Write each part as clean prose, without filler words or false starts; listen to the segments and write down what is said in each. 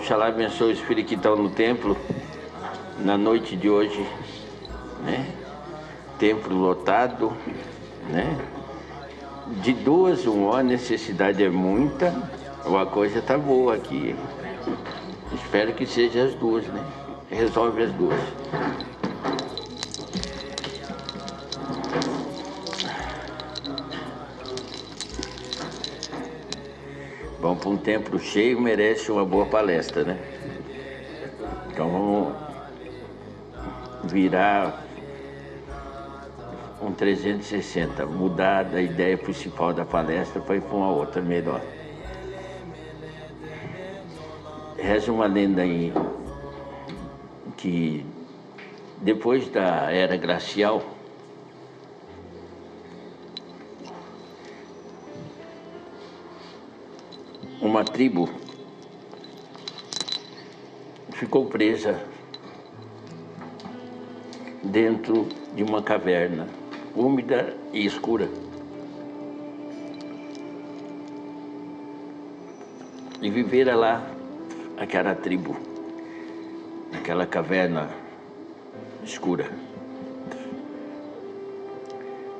Oxalá abençoe os filhos que estão no templo na noite de hoje, né? Templo lotado, né? De duas, a necessidade é muita, a coisa tá boa aqui. Espero que seja as duas, né? Resolve as duas. Bom, para um templo cheio merece uma boa palestra, né? Então vamos virar um 360, mudar da ideia principal da palestra para ir para uma outra melhor. Reza uma lenda aí que depois da era glacial, uma tribo ficou presa dentro de uma caverna úmida e escura. E vivera lá aquela tribo, naquela caverna escura,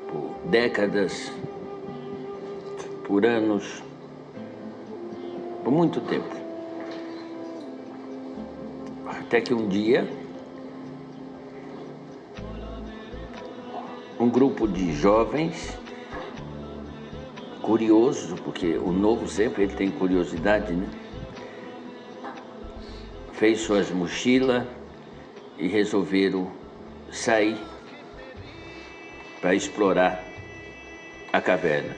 por décadas, por anos, por muito tempo. Até que um dia, um grupo de jovens, curiosos, porque o novo sempre ele tem curiosidade, né? Fez suas mochilas e resolveram sair para explorar a caverna.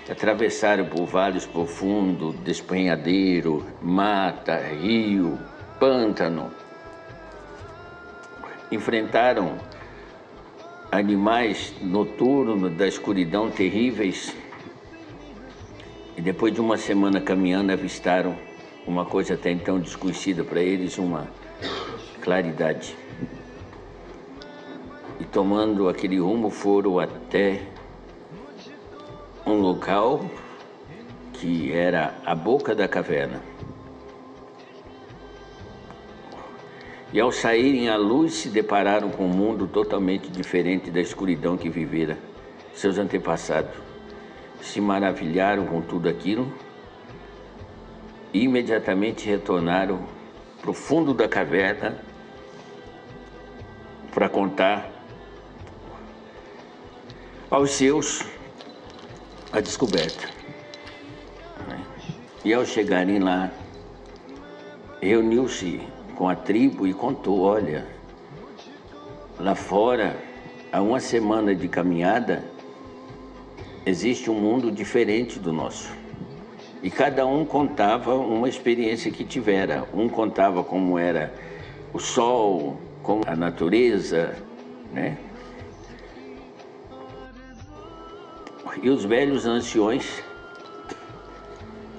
Atravessaram por vales profundos, despenhadeiro, mata, rio, pântano. Enfrentaram animais noturnos da escuridão terríveis. E depois de uma semana caminhando, avistaram uma coisa até então desconhecida para eles, uma claridade. E tomando aquele rumo, foram até um local que era a boca da caverna. E ao saírem à luz, se depararam com um mundo totalmente diferente da escuridão que vivera seus antepassados. Se maravilharam com tudo aquilo e imediatamente retornaram para o fundo da caverna para contar aos seus a descoberta. E ao chegarem lá, reuniu-se com a tribo e contou: olha, lá fora, há uma semana de caminhada, existe um mundo diferente do nosso. E cada um contava uma experiência que tivera. Um contava como era o sol, como a natureza, né? E os velhos anciões,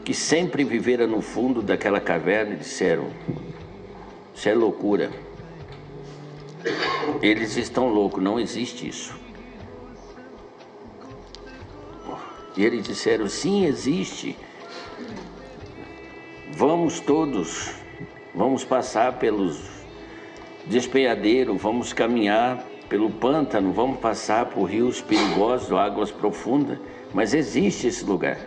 que sempre viveram no fundo daquela caverna, disseram: isso é loucura. Eles estão loucos, não existe isso. E eles disseram: sim, existe. Vamos todos, vamos passar pelos despenhadeiros, vamos caminhar pelo pântano, vamos passar por rios perigosos, águas profundas, mas existe esse lugar.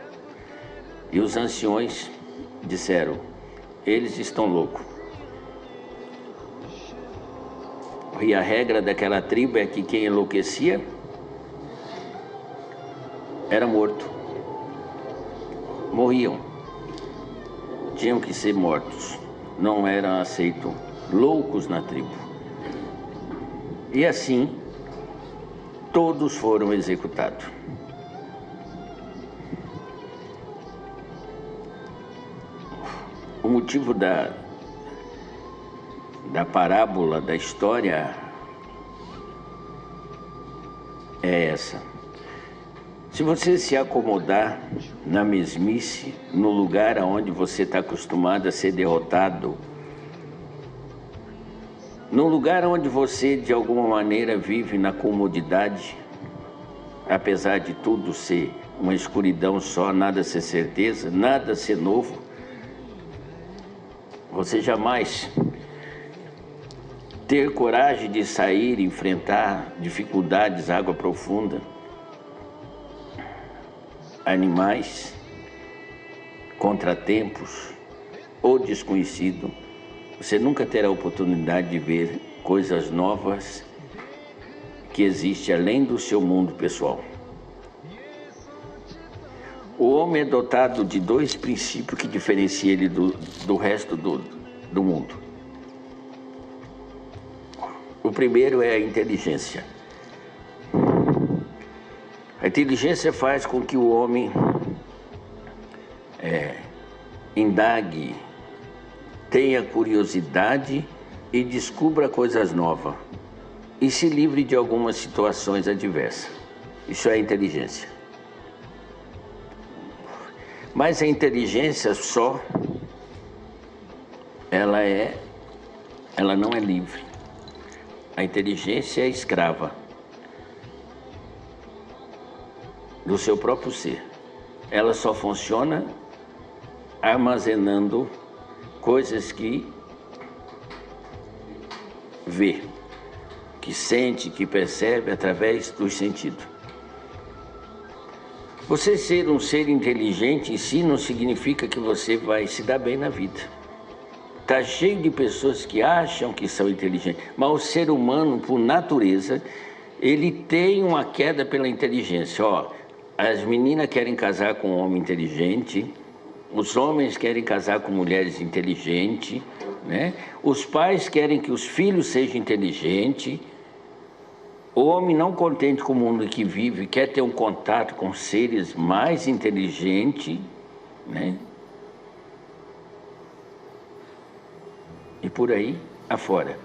E os anciões disseram: eles estão loucos. E a regra daquela tribo é que quem enlouquecia era morto. Morriam. Tinham que ser mortos. Não eram aceitos loucos na tribo. E assim, todos foram executados. O motivo da parábola, da história, é essa. Se você se acomodar na mesmice, no lugar onde você está acostumado a ser derrotado, Num lugar onde você, de alguma maneira, vive na comodidade, apesar de tudo ser uma escuridão só, nada ser certeza, nada ser novo, você jamais ter coragem de sair, enfrentar dificuldades, água profunda, animais, contratempos ou desconhecido, você nunca terá a oportunidade de ver coisas novas que existem além do seu mundo pessoal. O homem é dotado de dois princípios que diferenciam ele do resto do mundo. O primeiro é a inteligência. A inteligência faz com que o homem indague, tenha curiosidade e descubra coisas novas e se livre de algumas situações adversas. Isso é inteligência. Mas a inteligência só, ela não é livre. A inteligência é escrava do seu próprio ser. Ela só funciona armazenando coisas que vê, que sente, que percebe através dos sentidos. Você ser um ser inteligente em si não significa que você vai se dar bem na vida. Está cheio de pessoas que acham que são inteligentes, mas o ser humano, por natureza, ele tem uma queda pela inteligência. As meninas querem casar com um homem inteligente, os homens querem casar com mulheres inteligentes, né? Os pais querem que os filhos sejam inteligentes. O homem não contente com o mundo que vive, quer ter um contato com seres mais inteligentes, né? E por aí afora.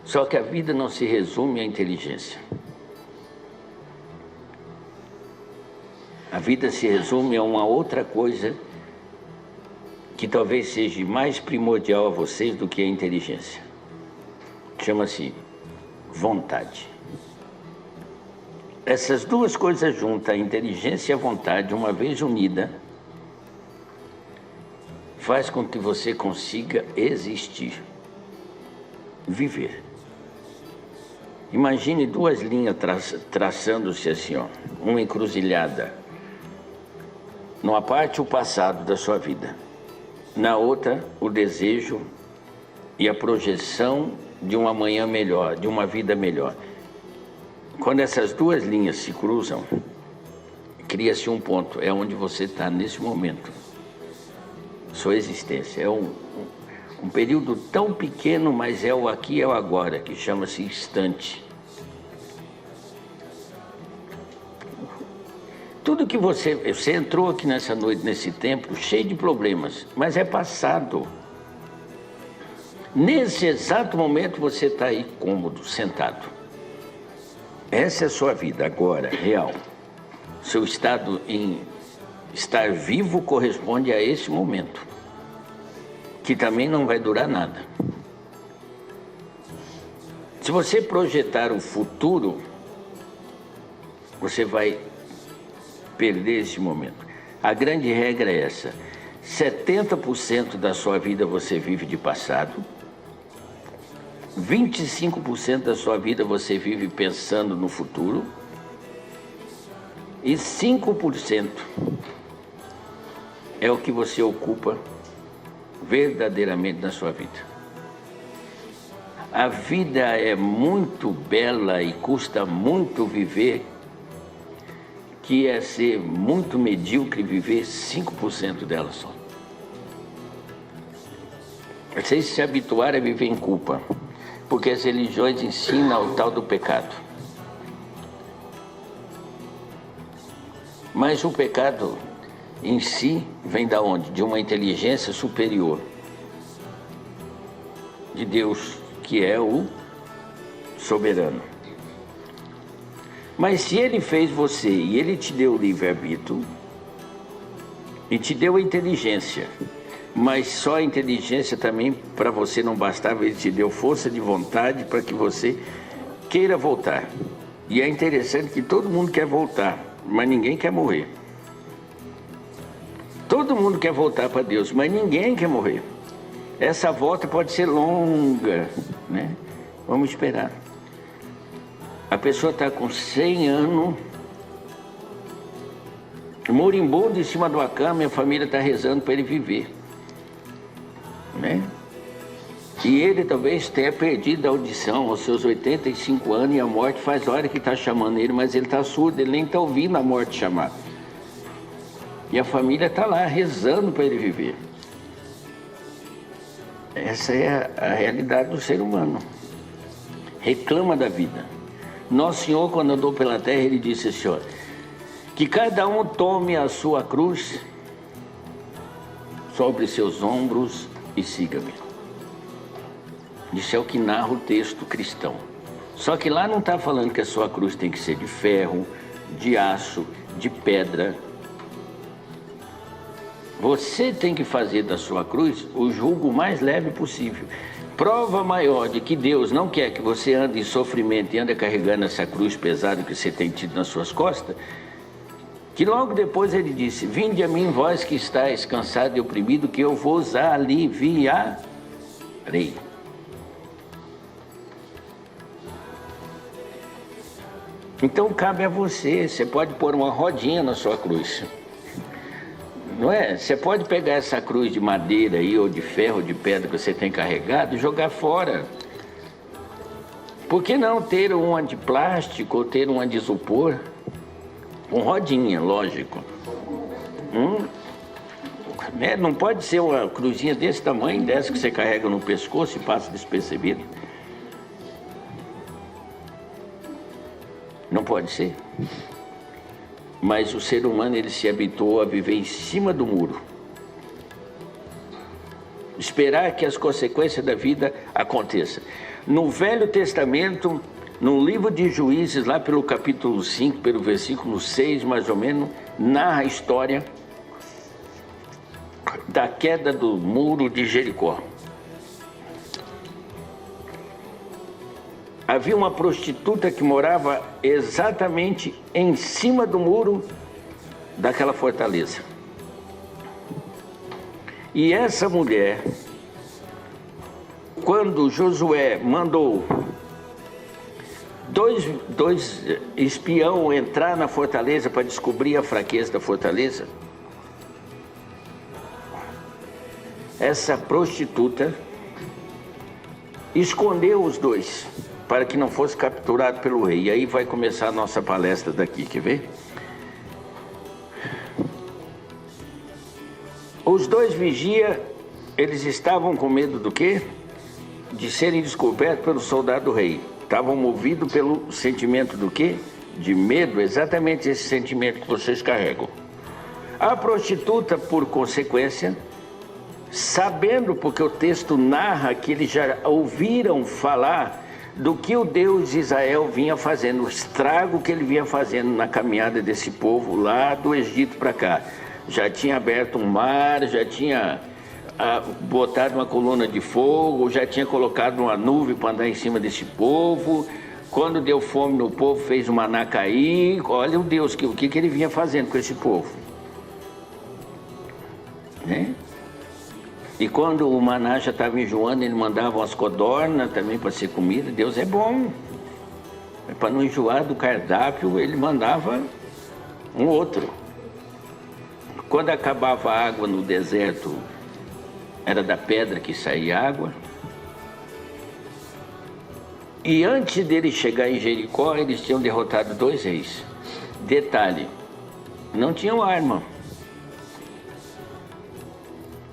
Só que a vida não se resume à inteligência. A vida se resume a uma outra coisa que talvez seja mais primordial a vocês do que a inteligência. Chama-se vontade. Essas duas coisas juntas, a inteligência e a vontade, uma vez unida, faz com que você consiga existir, viver. Imagine duas linhas traçando-se assim, uma encruzilhada. Numa parte, o passado da sua vida. Na outra, o desejo e a projeção de um amanhã melhor, de uma vida melhor. Quando essas duas linhas se cruzam, cria-se um ponto, é onde você está nesse momento. Sua existência é um período tão pequeno, mas é o aqui e é o agora, que chama-se instante. Tudo que você entrou aqui nessa noite, nesse tempo, cheio de problemas, mas é passado. Nesse exato momento você está aí cômodo, sentado. Essa é a sua vida agora, real. Seu estado em estar vivo corresponde a esse momento, que também não vai durar nada. Se você projetar o futuro, você vai perder esse momento. A grande regra é essa: 70% da sua vida você vive de passado, 25% da sua vida você vive pensando no futuro e 5% é o que você ocupa verdadeiramente na sua vida. A vida é muito bela e custa muito viver, que é ser muito medíocre viver 5% dela só. Vocês se habituarem a viver em culpa, porque as religiões ensinam o tal do pecado. Mas o pecado em si vem da onde? De uma inteligência superior, de Deus, que é o soberano. Mas se ele fez você e ele te deu o livre-arbítrio e te deu a inteligência mas só a inteligência também para você não bastava, ele te deu força de vontade para que você queira voltar. E é interessante que todo mundo quer voltar, mas ninguém quer morrer. Todo mundo quer voltar para Deus, mas ninguém quer morrer. Essa volta pode ser longa, né? Vamos esperar. A pessoa está com 100 anos, moribundo em cima de uma cama, e a família está rezando para ele viver, né? E ele talvez tenha perdido a audição aos seus 85 anos, e a morte faz hora que está chamando ele, mas ele está surdo, ele nem está ouvindo a morte chamar. E a família está lá rezando para ele viver. Essa é a realidade do ser humano. Reclama da vida. Nosso Senhor, quando andou pela terra, ele disse assim, ó, que cada um tome a sua cruz sobre seus ombros e siga-me. Isso é o que narra o texto cristão. Só que lá não está falando que a sua cruz tem que ser de ferro, de aço, de pedra. Você tem que fazer da sua cruz o jugo mais leve possível. Prova maior de que Deus não quer que você ande em sofrimento e ande carregando essa cruz pesada que você tem tido nas suas costas, que logo depois ele disse, vinde a mim vós que estáis cansado e oprimido, que eu vos aliviarei. Então cabe a você, você pode pôr uma rodinha na sua cruz. Não é? Você pode pegar essa cruz de madeira aí, ou de ferro, ou de pedra que você tem carregado e jogar fora. Por que não ter uma de plástico ou ter uma de isopor? Com rodinha, lógico. Né? Não pode ser uma cruzinha desse tamanho, dessa que você carrega no pescoço e passa despercebido. Não pode ser. Mas o ser humano, ele se habituou a viver em cima do muro. Esperar que as consequências da vida aconteçam. No Velho Testamento, no livro de Juízes, lá pelo capítulo 5, pelo versículo 6, mais ou menos, narra a história da queda do muro de Jericó. Havia uma prostituta que morava exatamente em cima do muro daquela fortaleza. E essa mulher, quando Josué mandou dois espião entrar na fortaleza para descobrir a fraqueza da fortaleza, essa prostituta escondeu os dois para que não fosse capturado pelo rei. E aí vai começar a nossa palestra daqui, quer ver? Os dois vigias, eles estavam com medo do quê? De serem descobertos pelo soldado do rei. Estavam movidos pelo sentimento do quê? De medo, exatamente esse sentimento que vocês carregam. A prostituta, por consequência, sabendo, porque o texto narra que eles já ouviram falar do que o Deus de Israel vinha fazendo, o estrago que ele vinha fazendo na caminhada desse povo lá do Egito para cá. Já tinha aberto um mar, já tinha botado uma coluna de fogo, já tinha colocado uma nuvem para andar em cima desse povo. Quando deu fome no povo, fez o maná cair. Olha o Deus, o que ele vinha fazendo com esse povo, né? E quando o maná já estava enjoando, ele mandava umas codornas também para ser comida. Deus é bom. Para não enjoar do cardápio, ele mandava um outro. Quando acabava a água no deserto, era da pedra que saía água. E antes dele chegar em Jericó, eles tinham derrotado 2 reis. Detalhe, não tinham arma.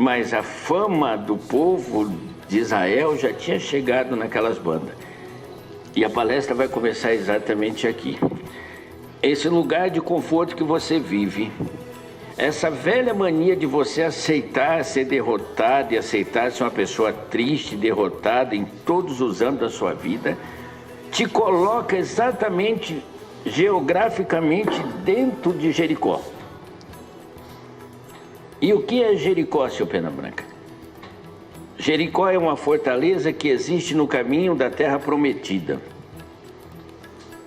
Mas a fama do povo de Israel já tinha chegado naquelas bandas. E a palestra vai começar exatamente aqui. Esse lugar de conforto que você vive, essa velha mania de você aceitar ser derrotado e aceitar ser uma pessoa triste, derrotada em todos os âmbitos da sua vida, te coloca exatamente, geograficamente, dentro de Jericó. E o que é Jericó, seu Pena Branca? Jericó é uma fortaleza que existe no caminho da terra prometida.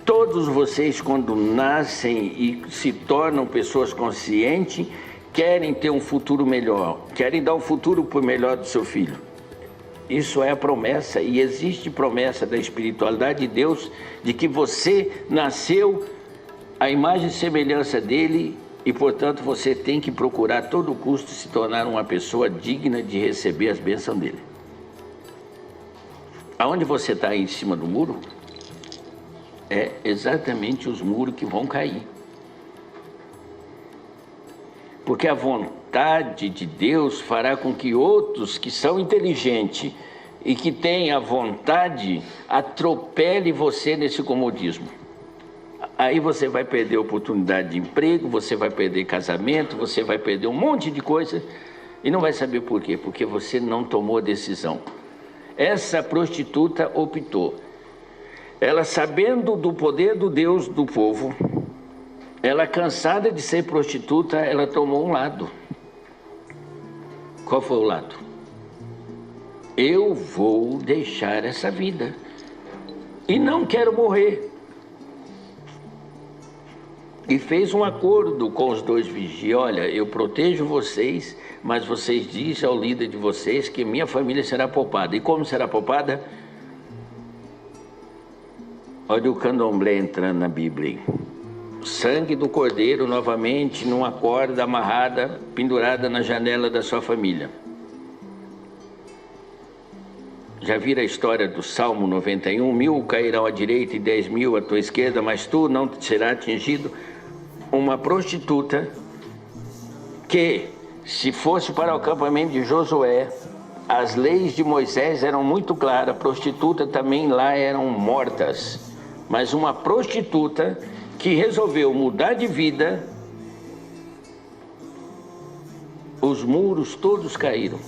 Todos vocês, quando nascem e se tornam pessoas conscientes, querem ter um futuro melhor, querem dar um futuro melhor do seu filho. Isso é a promessa, e existe promessa da espiritualidade de Deus de que você nasceu à imagem e semelhança dele e, portanto, você tem que procurar a todo custo se tornar uma pessoa digna de receber as bênçãos dele. Aonde você está aí em cima do muro, é exatamente os muros que vão cair. Porque a vontade de Deus fará com que outros que são inteligentes e que têm a vontade atropele você nesse comodismo. Aí você vai perder oportunidade de emprego, você vai perder casamento, você vai perder um monte de coisa e não vai saber por quê, porque você não tomou a decisão. Essa prostituta optou. Ela, sabendo do poder do Deus do povo, ela, cansada de ser prostituta, ela tomou um lado. Qual foi o lado? Eu vou deixar essa vida e não quero morrer. E fez um acordo com os dois vigias: olha, eu protejo vocês, mas vocês dizem ao líder de vocês que minha família será poupada. E como será poupada? Olha o candomblé entrando na Bíblia. O sangue do cordeiro novamente numa corda amarrada, pendurada na janela da sua família. Já viram a história do Salmo 91? 1000 cairão à direita e 10.000 à tua esquerda, mas tu não será atingido. Uma prostituta que, se fosse para o acampamento de Josué, as leis de Moisés eram muito claras, prostitutas também lá eram mortas. Mas uma prostituta que resolveu mudar de vida, os muros todos caíram,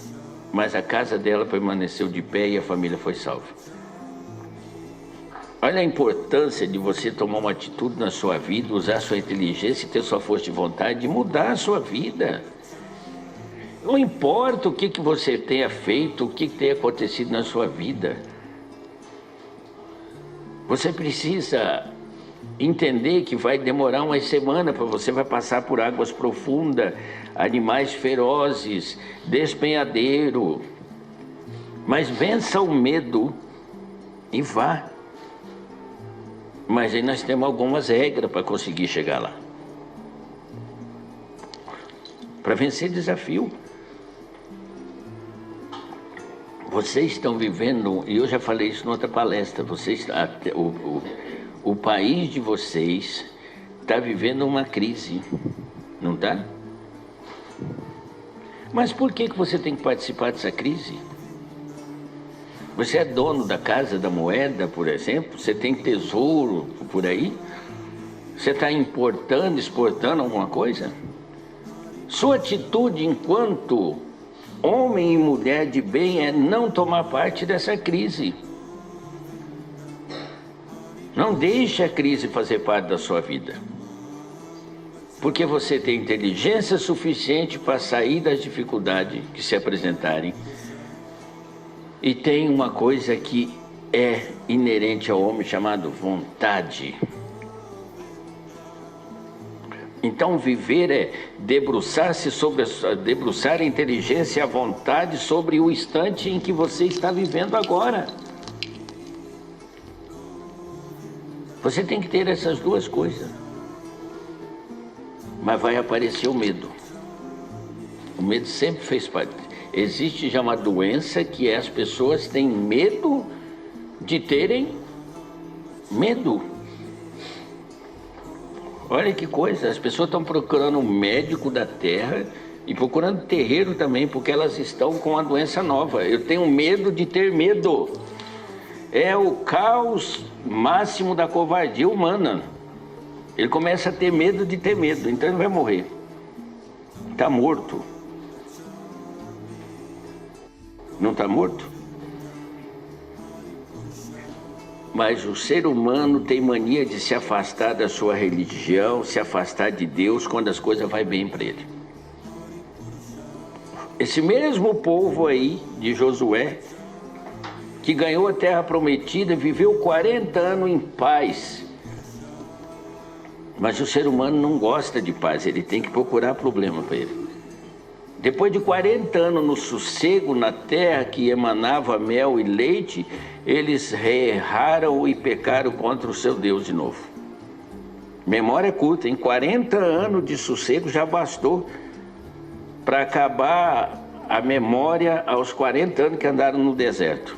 mas a casa dela permaneceu de pé e a família foi salva. Olha a importância de você tomar uma atitude na sua vida, usar sua inteligência e ter sua força de vontade de mudar a sua vida. Não importa o que você tenha feito, o que tenha acontecido na sua vida. Você precisa entender que vai demorar uma semana, para você vai passar por águas profundas, animais ferozes, despenhadeiro. Mas vença o medo e vá. Mas aí nós temos algumas regras para conseguir chegar lá. Para vencer desafio. Vocês estão vivendo, e eu já falei isso em outra palestra, o país de vocês está vivendo uma crise, não está? Mas por que você tem que participar dessa crise? Você é dono da Casa da Moeda, por exemplo? Você tem tesouro por aí? Você está importando, exportando alguma coisa? Sua atitude enquanto homem e mulher de bem é não tomar parte dessa crise. Não deixe a crise fazer parte da sua vida. Porque você tem inteligência suficiente para sair das dificuldades que se apresentarem. E tem uma coisa que é inerente ao homem chamado vontade. Então viver é debruçar-se debruçar a inteligência e a vontade sobre o instante em que você está vivendo agora. Você tem que ter essas duas coisas. Mas vai aparecer o medo. O medo sempre fez parte. Existe já uma doença que as pessoas têm medo de terem medo. Olha que coisa, as pessoas estão procurando um médico da terra e procurando terreiro também, porque elas estão com uma doença nova. Eu tenho medo de ter medo. É o caos máximo da covardia humana. Ele começa a ter medo de ter medo, então ele vai morrer. Está morto. Não está morto? Mas o ser humano tem mania de se afastar da sua religião, se afastar de Deus quando as coisas vão bem para ele. Esse mesmo povo aí de Josué, que ganhou a terra prometida, viveu 40 anos em paz. Mas o ser humano não gosta de paz, ele tem que procurar problema para ele. Depois de 40 anos no sossego, na terra que emanava mel e leite, eles erraram e pecaram contra o seu Deus de novo. Memória curta, em 40 anos de sossego já bastou para acabar a memória aos 40 anos que andaram no deserto.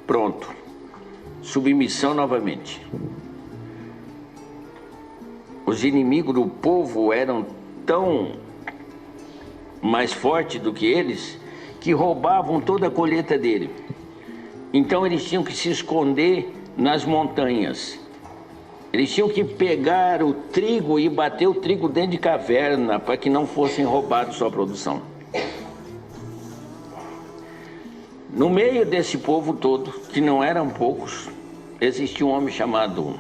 Pronto. Submissão novamente. Os inimigos do povo eram tão mais fortes do que eles, que roubavam toda a colheita dele. Então eles tinham que se esconder nas montanhas. Eles tinham que pegar o trigo e bater o trigo dentro de caverna para que não fossem roubados sua produção. No meio desse povo todo, que não eram poucos, existia um homem chamado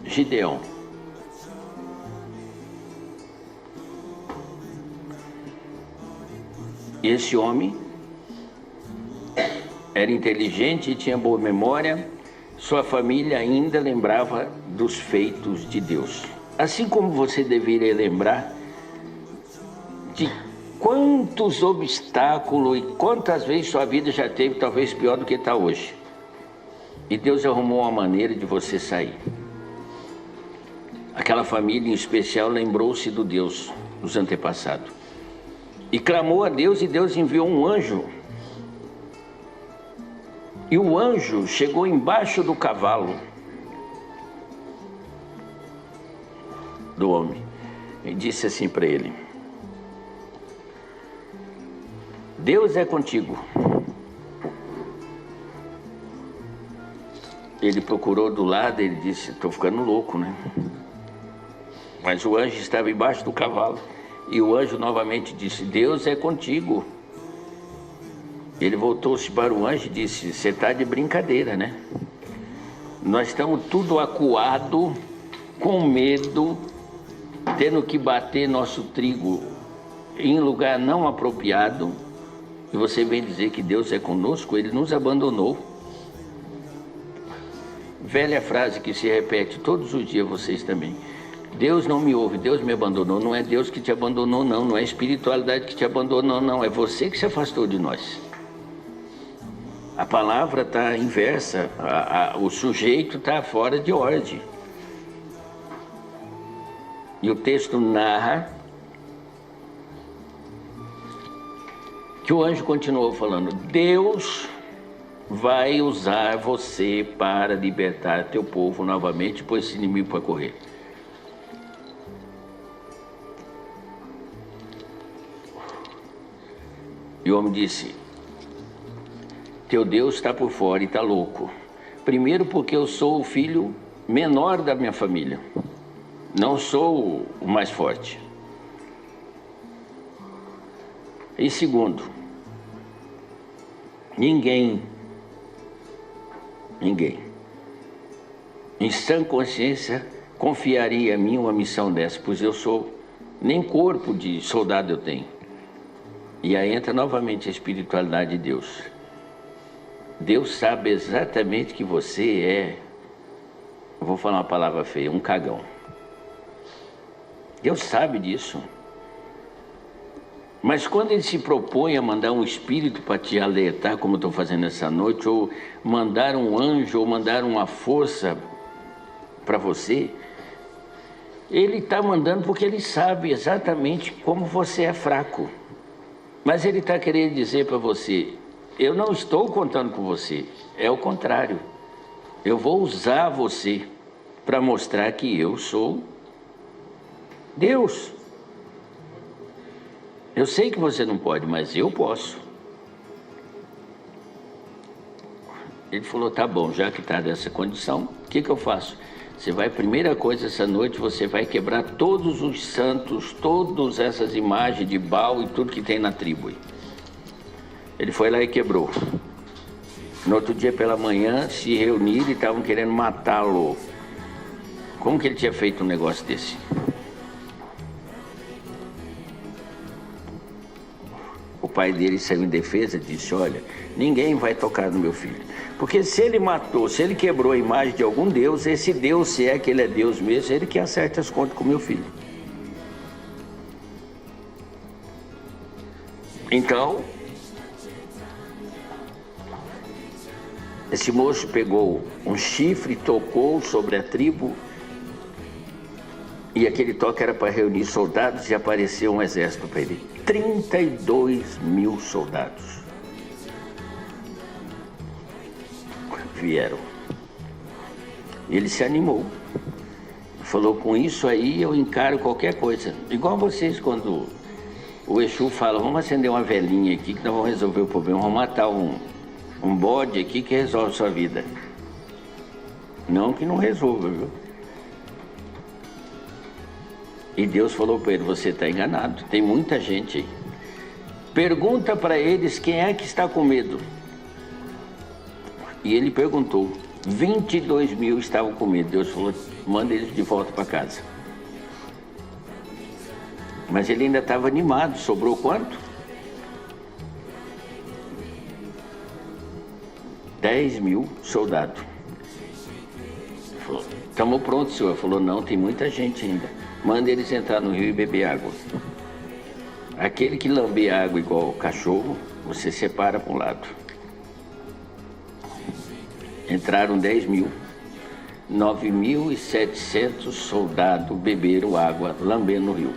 Gideão. Esse homem era inteligente e tinha boa memória. Sua família ainda lembrava dos feitos de Deus. Assim como você deveria lembrar de quantos obstáculos e quantas vezes sua vida já teve, talvez pior do que está hoje. E Deus arrumou uma maneira de você sair. Aquela família em especial lembrou-se do Deus dos antepassados. E clamou a Deus, e Deus enviou um anjo. E o anjo chegou embaixo do cavalo do homem e disse assim para ele: Deus é contigo. Ele procurou do lado, ele disse: estou ficando louco, né? Mas o anjo estava embaixo do cavalo. E o anjo novamente disse: Deus é contigo. Ele voltou-se para o anjo e disse: você está de brincadeira, né? Nós estamos tudo acuado, com medo, tendo que bater nosso trigo em lugar não apropriado. E você vem dizer que Deus é conosco? Ele nos abandonou. Velha frase que se repete todos os dias, vocês também. Deus não me ouve, Deus me abandonou. Não é Deus que te abandonou, não. Não é a espiritualidade que te abandonou, não. É você que se afastou de nós. A palavra está inversa. O sujeito está fora de ordem. E o texto narra que o anjo continuou falando: Deus vai usar você para libertar teu povo novamente, pois esse inimigo para correr. E o homem disse: teu Deus está por fora e está louco. Primeiro porque eu sou o filho menor da minha família. Não sou o mais forte. E segundo, ninguém, em sã consciência, confiaria a mim uma missão dessa, pois eu sou, nem corpo de soldado eu tenho. E aí entra novamente a espiritualidade de Deus. Deus sabe exatamente que você é, eu vou falar uma palavra feia, um cagão. Deus sabe disso. Mas quando Ele se propõe a mandar um espírito para te alertar, como eu estou fazendo essa noite, ou mandar um anjo, ou mandar uma força para você, Ele está mandando porque Ele sabe exatamente como você é fraco. Mas Ele está querendo dizer para você: eu não estou contando com você, é o contrário. Eu vou usar você para mostrar que eu sou Deus. Eu sei que você não pode, mas eu posso. Ele falou: tá bom, já que está nessa condição, o que eu faço? Você vai, primeira coisa, essa noite, você vai quebrar todos os santos, todas essas imagens de Baal e tudo que tem na tribo. Ele foi lá e quebrou. No outro dia pela manhã, se reuniram e estavam querendo matá-lo. Como que ele tinha feito um negócio desse? O pai dele saiu em defesa e disse, olha, ninguém vai tocar no meu filho. Porque se ele matou, se ele quebrou a imagem de algum Deus, esse Deus, se é que ele é Deus mesmo, ele que acerta as contas com o meu filho. Então, esse moço pegou um chifre, tocou sobre a tribo, e aquele toque era para reunir soldados, e apareceu um exército para ele. 32 mil soldados vieram. Ele se animou. Falou, com isso aí eu encaro qualquer coisa. Igual vocês quando o Exu fala, vamos acender uma velhinha aqui que nós vamos resolver o problema. Vamos matar um bode aqui que resolve a sua vida. Não que não resolva, viu? E Deus falou para ele, você está enganado, tem muita gente aí. Pergunta para eles quem é que está com medo. E ele perguntou, 22 mil estavam com medo. Deus falou, manda eles de volta para casa. Mas ele ainda estava animado, sobrou quanto? 10 mil soldados. Falou, estamos prontos, senhor. Falou, não, tem muita gente ainda. Manda eles entrar no rio e beber água. Aquele que lamber água igual o cachorro, você separa para um lado. Entraram 10 mil. 9.700 soldados beberam água lambendo o rio.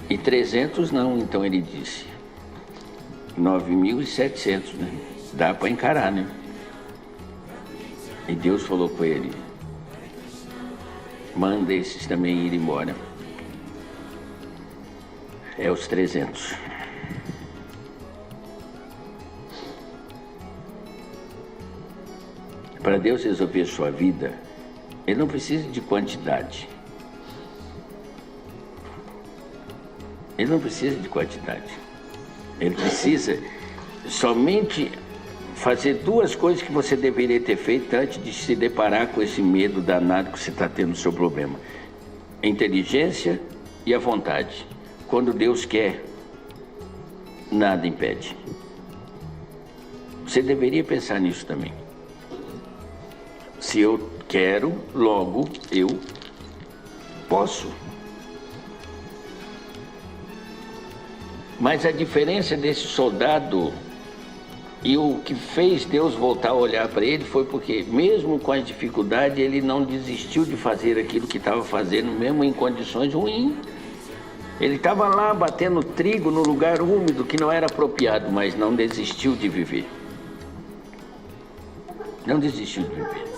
E 300 não, então ele disse. 9.700, né? Dá para encarar, né? E Deus falou com ele, manda esses também ir embora. É os 300. Para Deus resolver a sua vida, Ele não precisa de quantidade. Ele não precisa de quantidade. Ele precisa somente fazer duas coisas que você deveria ter feito antes de se deparar com esse medo danado que você está tendo no seu problema. A inteligência e a vontade. Quando Deus quer, nada impede. Você deveria pensar nisso também. Se eu quero, logo eu posso. Mas a diferença desse soldado e o que fez Deus voltar a olhar para ele foi porque, mesmo com as dificuldades, ele não desistiu de fazer aquilo que estava fazendo, mesmo em condições ruins. Ele estava lá batendo trigo no lugar úmido que não era apropriado, mas não desistiu de viver. Não desistiu de viver.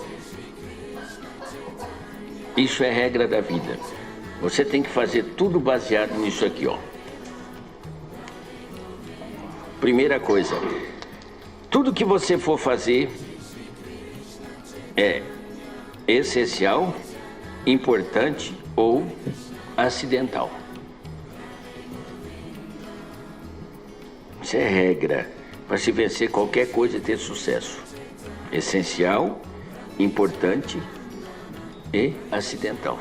Isso é regra da vida. Você tem que fazer tudo baseado nisso aqui, ó. Primeira coisa, tudo que você for fazer é essencial, importante ou acidental. Isso é regra para se vencer qualquer coisa e ter sucesso. Essencial, importante e acidental.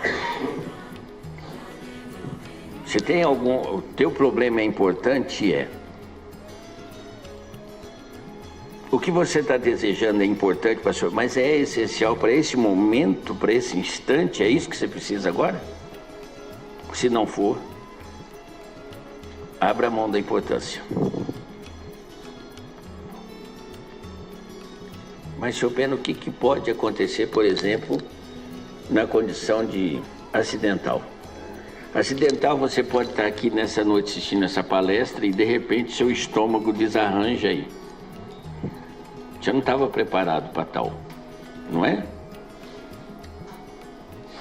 Se tem algum, o teu problema é importante, o que você está desejando é importante para sua, mas é essencial para esse momento, para esse instante, é isso que você precisa agora? Se não for, abra mão da importância. Mas, senhor Pena, o que pode acontecer, por exemplo, na condição de acidental? Acidental, você pode estar aqui nessa noite assistindo essa palestra e, de repente, seu estômago desarranja aí. Você não estava preparado para tal, não é?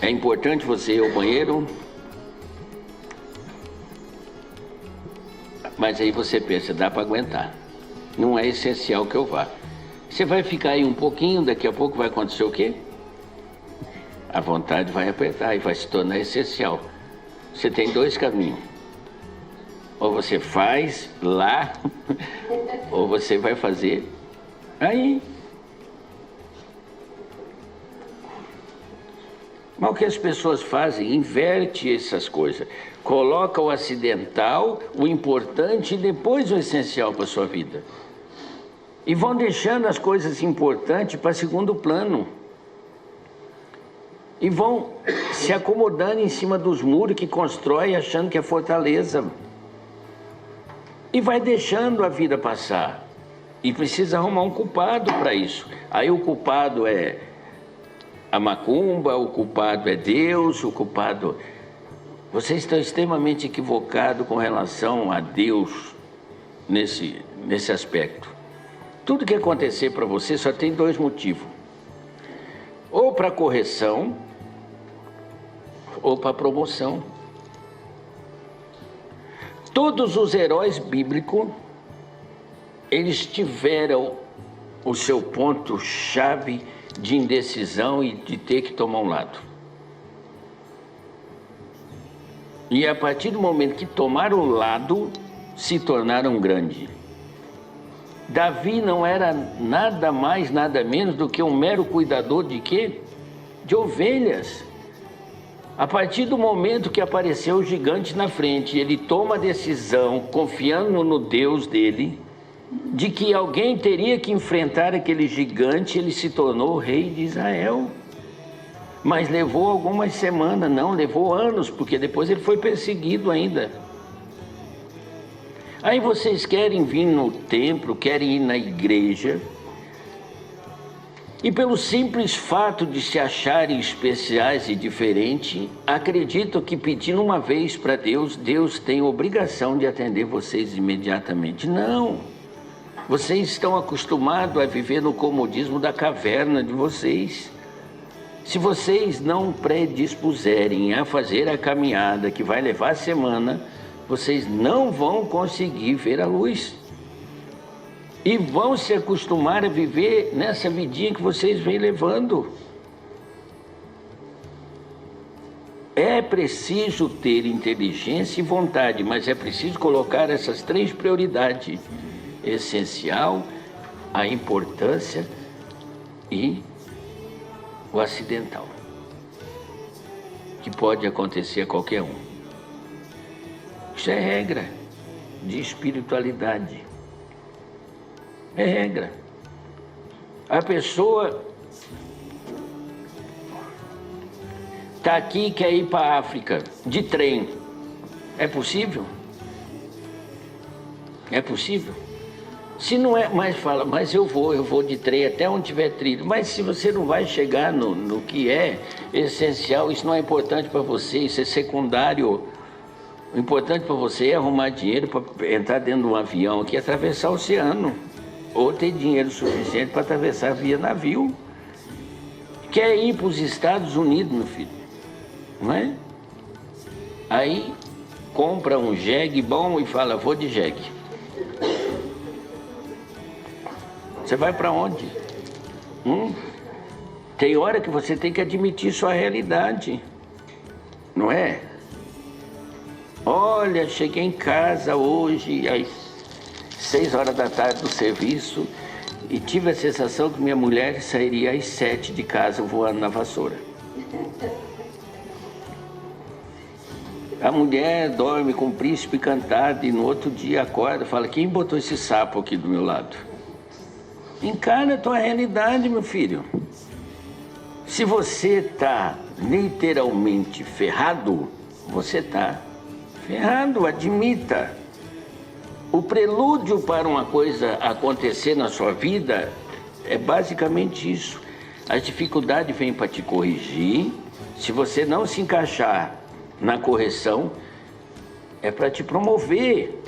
É importante você ir ao banheiro, mas aí você pensa, dá para aguentar. Não é essencial que eu vá. Você vai ficar aí um pouquinho, daqui a pouco vai acontecer o quê? A vontade vai apertar e vai se tornar essencial. Você tem dois caminhos. Ou você faz lá, ou você vai fazer aí. Mas o que as pessoas fazem? Inverte essas coisas. Coloca o acidental, o importante e depois o essencial para a sua vida. E vão deixando as coisas importantes para segundo plano. E vão se acomodando em cima dos muros que constrói achando que é fortaleza. E vai deixando a vida passar. E precisa arrumar um culpado para isso. Aí o culpado é a macumba, o culpado é Deus, o culpado... Vocês estão extremamente equivocados com relação a Deus nesse aspecto. Tudo que acontecer para você só tem dois motivos. Ou para correção, ou para promoção. Todos os heróis bíblicos, eles tiveram o seu ponto-chave de indecisão e de ter que tomar um lado. E a partir do momento que tomaram o lado, se tornaram grandes. Davi não era nada mais, nada menos do que um mero cuidador de quê? De ovelhas. A partir do momento que apareceu o gigante na frente, ele toma a decisão, confiando no Deus dele, de que alguém teria que enfrentar aquele gigante, ele se tornou rei de Israel. Mas levou algumas semanas, não, levou anos, porque depois ele foi perseguido ainda. Aí vocês querem vir no templo, querem ir na igreja, e pelo simples fato de se acharem especiais e diferentes, acreditam que pedindo uma vez para Deus, Deus tem obrigação de atender vocês imediatamente. Não! Vocês estão acostumados a viver no comodismo da caverna de vocês. Se vocês não predispuserem a fazer a caminhada que vai levar a semana, vocês não vão conseguir ver a luz. E vão se acostumar a viver nessa vidinha que vocês vêm levando. É preciso ter inteligência e vontade, mas é preciso colocar essas três prioridades: essencial, a importância e o acidental, que pode acontecer a qualquer um. Isso é regra de espiritualidade. É regra. A pessoa está aqui e quer ir para a África de trem. É possível? É possível? Se não é, mas fala, mas eu vou de trem até onde tiver trilho. Mas se você não vai chegar no que é essencial, isso não é importante para você, isso é secundário. O importante para você é arrumar dinheiro para entrar dentro de um avião aqui e atravessar o oceano. Ou ter dinheiro suficiente para atravessar via navio. Quer ir para os Estados Unidos, meu filho, não é? Aí compra um jegue bom e fala, vou de jegue. Você vai para onde? Tem hora que você tem que admitir sua realidade, não é? Olha, cheguei em casa hoje às 6 horas da tarde do serviço e tive a sensação que minha mulher sairia às 7 de casa voando na vassoura. A mulher dorme com o príncipe cantado e no outro dia acorda e fala, quem botou esse sapo aqui do meu lado? Encara a tua realidade, meu filho. Se você está literalmente ferrado, você está ferrado, admita. O prelúdio para uma coisa acontecer na sua vida é basicamente isso. As dificuldades vêm para te corrigir. Se você não se encaixar na correção, é para te promover.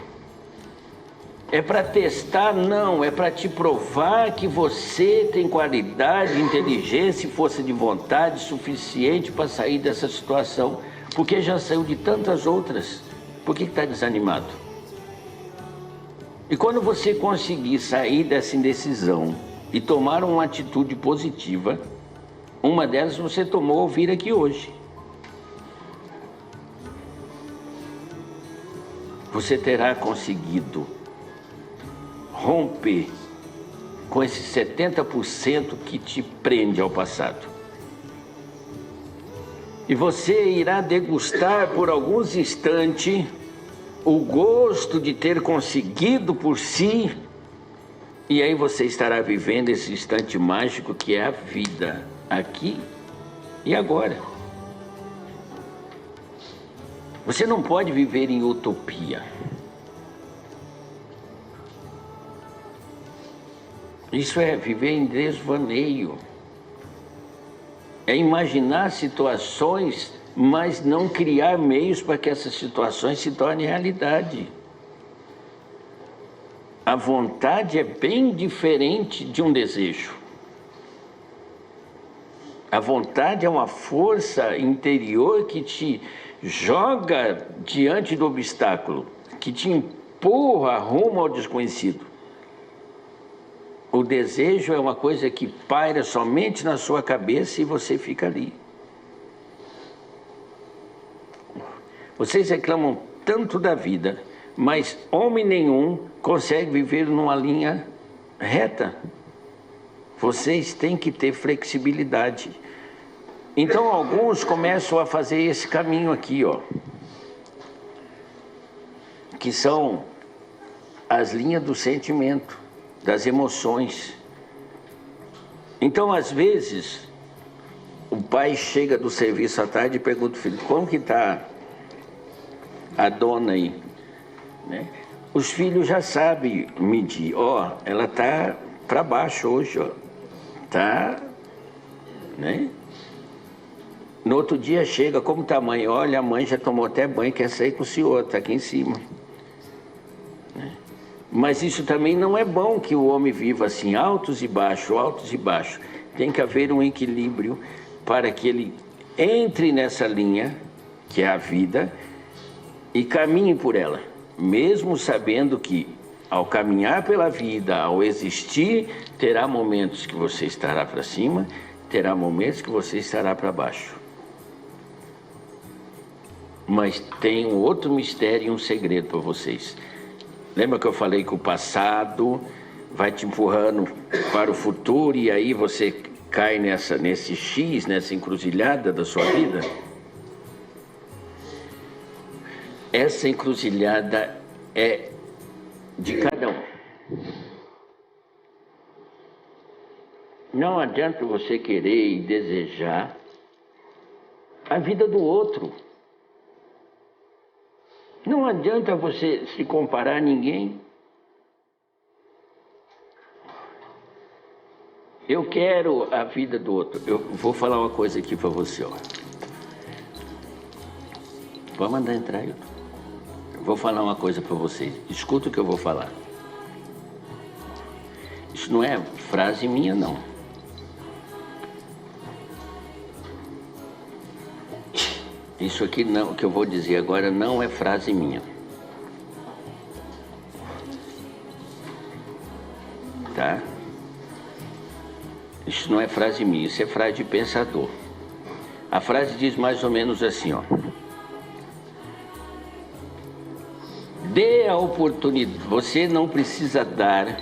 É para testar? Não, é para te provar que você tem qualidade, inteligência e força de vontade suficiente para sair dessa situação, porque já saiu de tantas outras. Por que está desanimado? E quando você conseguir sair dessa indecisão e tomar uma atitude positiva, uma delas você tomou ao vir aqui hoje. Você terá conseguido romper com esse 70% que te prende ao passado. E você irá degustar por alguns instantes o gosto de ter conseguido por si. E aí você estará vivendo esse instante mágico que é a vida, aqui e agora. Você não pode viver em utopia. Isso é viver em desvaneio. É imaginar situações, mas não criar meios para que essas situações se tornem realidade. A vontade é bem diferente de um desejo. A vontade é uma força interior que te joga diante do obstáculo, que te empurra rumo ao desconhecido. O desejo é uma coisa que paira somente na sua cabeça e você fica ali. Vocês reclamam tanto da vida, mas homem nenhum consegue viver numa linha reta. Vocês têm que ter flexibilidade. Então alguns começam a fazer esse caminho aqui, ó, que são as linhas do sentimento, das emoções. Então, às vezes, o pai chega do serviço à tarde e pergunta ao filho: como que está a dona aí? Né? Os filhos já sabem medir. Ó, ela está para baixo hoje, ó. Tá, né? No outro dia chega: como está a mãe? Olha, a mãe já tomou até banho, quer sair com o senhor, está aqui em cima. Né? Mas isso também não é bom que o homem viva assim, altos e baixos, altos e baixos. Tem que haver um equilíbrio para que ele entre nessa linha, que é a vida, e caminhe por ela. Mesmo sabendo que, ao caminhar pela vida, ao existir, terá momentos que você estará para cima, terá momentos que você estará para baixo. Mas tem um outro mistério e um segredo para vocês. Lembra que eu falei que o passado vai te empurrando para o futuro e aí você cai nesse X, nessa encruzilhada da sua vida? Essa encruzilhada é de cada um. Não adianta você querer e desejar a vida do outro. Não adianta você se comparar a ninguém. Eu quero a vida do outro. Eu vou falar uma coisa aqui para você, ó. Pode mandar entrar, eu vou falar uma coisa para vocês. Escuta o que eu vou falar. Isso não é frase minha, não. Isso aqui não, o que eu vou dizer agora não é frase minha. Tá? Isso não é frase minha, isso é frase de pensador. A frase diz mais ou menos assim, ó. Dê a oportunidade, você não precisa dar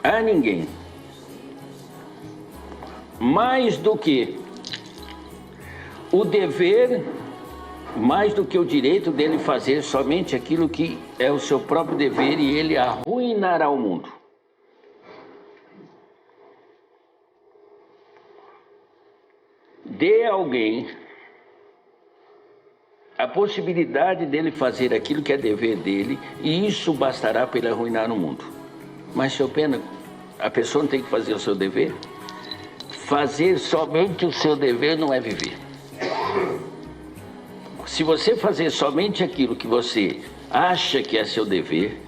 a ninguém mais do que o dever, mais do que o direito dele fazer somente aquilo que é o seu próprio dever, e ele arruinará o mundo. Dê a alguém a possibilidade dele fazer aquilo que é dever dele, e isso bastará para ele arruinar o mundo. Mas, seu Pena, a pessoa não tem que fazer o seu dever? Fazer somente o seu dever não é viver. Se você fazer somente aquilo que você acha que é seu dever,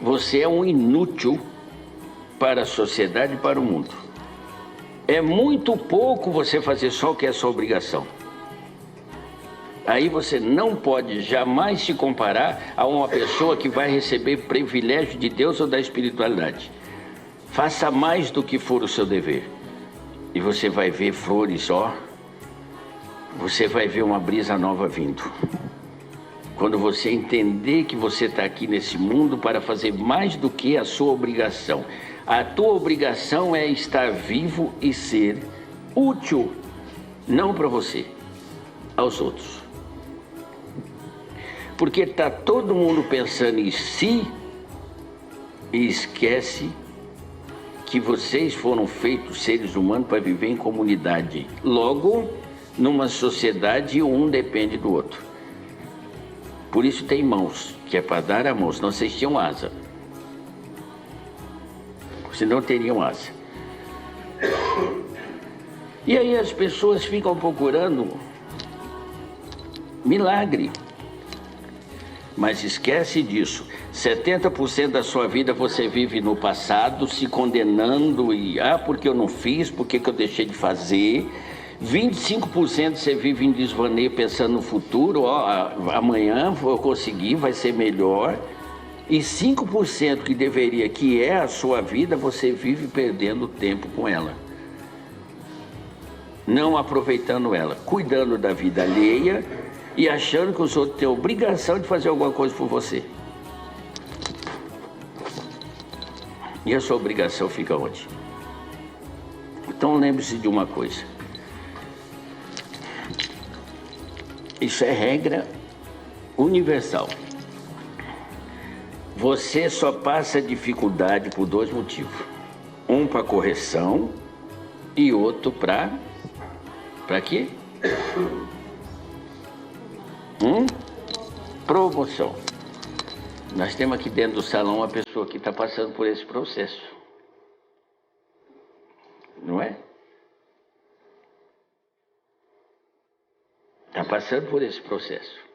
você é um inútil para a sociedade e para o mundo. É muito pouco você fazer só o que é sua obrigação. Aí você não pode jamais se comparar a uma pessoa que vai receber privilégio de Deus ou da espiritualidade. Faça mais do que for o seu dever. E você vai ver flores, ó. Você vai ver uma brisa nova vindo. Quando você entender que você está aqui nesse mundo para fazer mais do que a sua obrigação. A tua obrigação é estar vivo e ser útil não para você, aos outros. Porque está todo mundo pensando em si e esquece que vocês foram feitos seres humanos para viver em comunidade. Logo, numa sociedade, um depende do outro. Por isso tem mãos, que é para dar a mão, senão vocês tinham asa. Senão teriam asa. E aí as pessoas ficam procurando milagre. Mas esquece disso. 70% da sua vida você vive no passado, se condenando e porque eu não fiz, por que eu deixei de fazer. 25% você vive em desvaneio pensando no futuro, amanhã vou conseguir, vai ser melhor. E 5% que deveria, que é a sua vida, você vive perdendo tempo com ela. Não aproveitando ela, cuidando da vida alheia e achando que os outros têm a obrigação de fazer alguma coisa por você. E a sua obrigação fica onde? Então lembre-se de uma coisa. Isso é regra universal. Você só passa dificuldade por dois motivos. Um para correção e outro para quê? Promoção. Nós temos aqui dentro do salão uma pessoa que está passando por esse processo. Não é? Está passando por esse processo.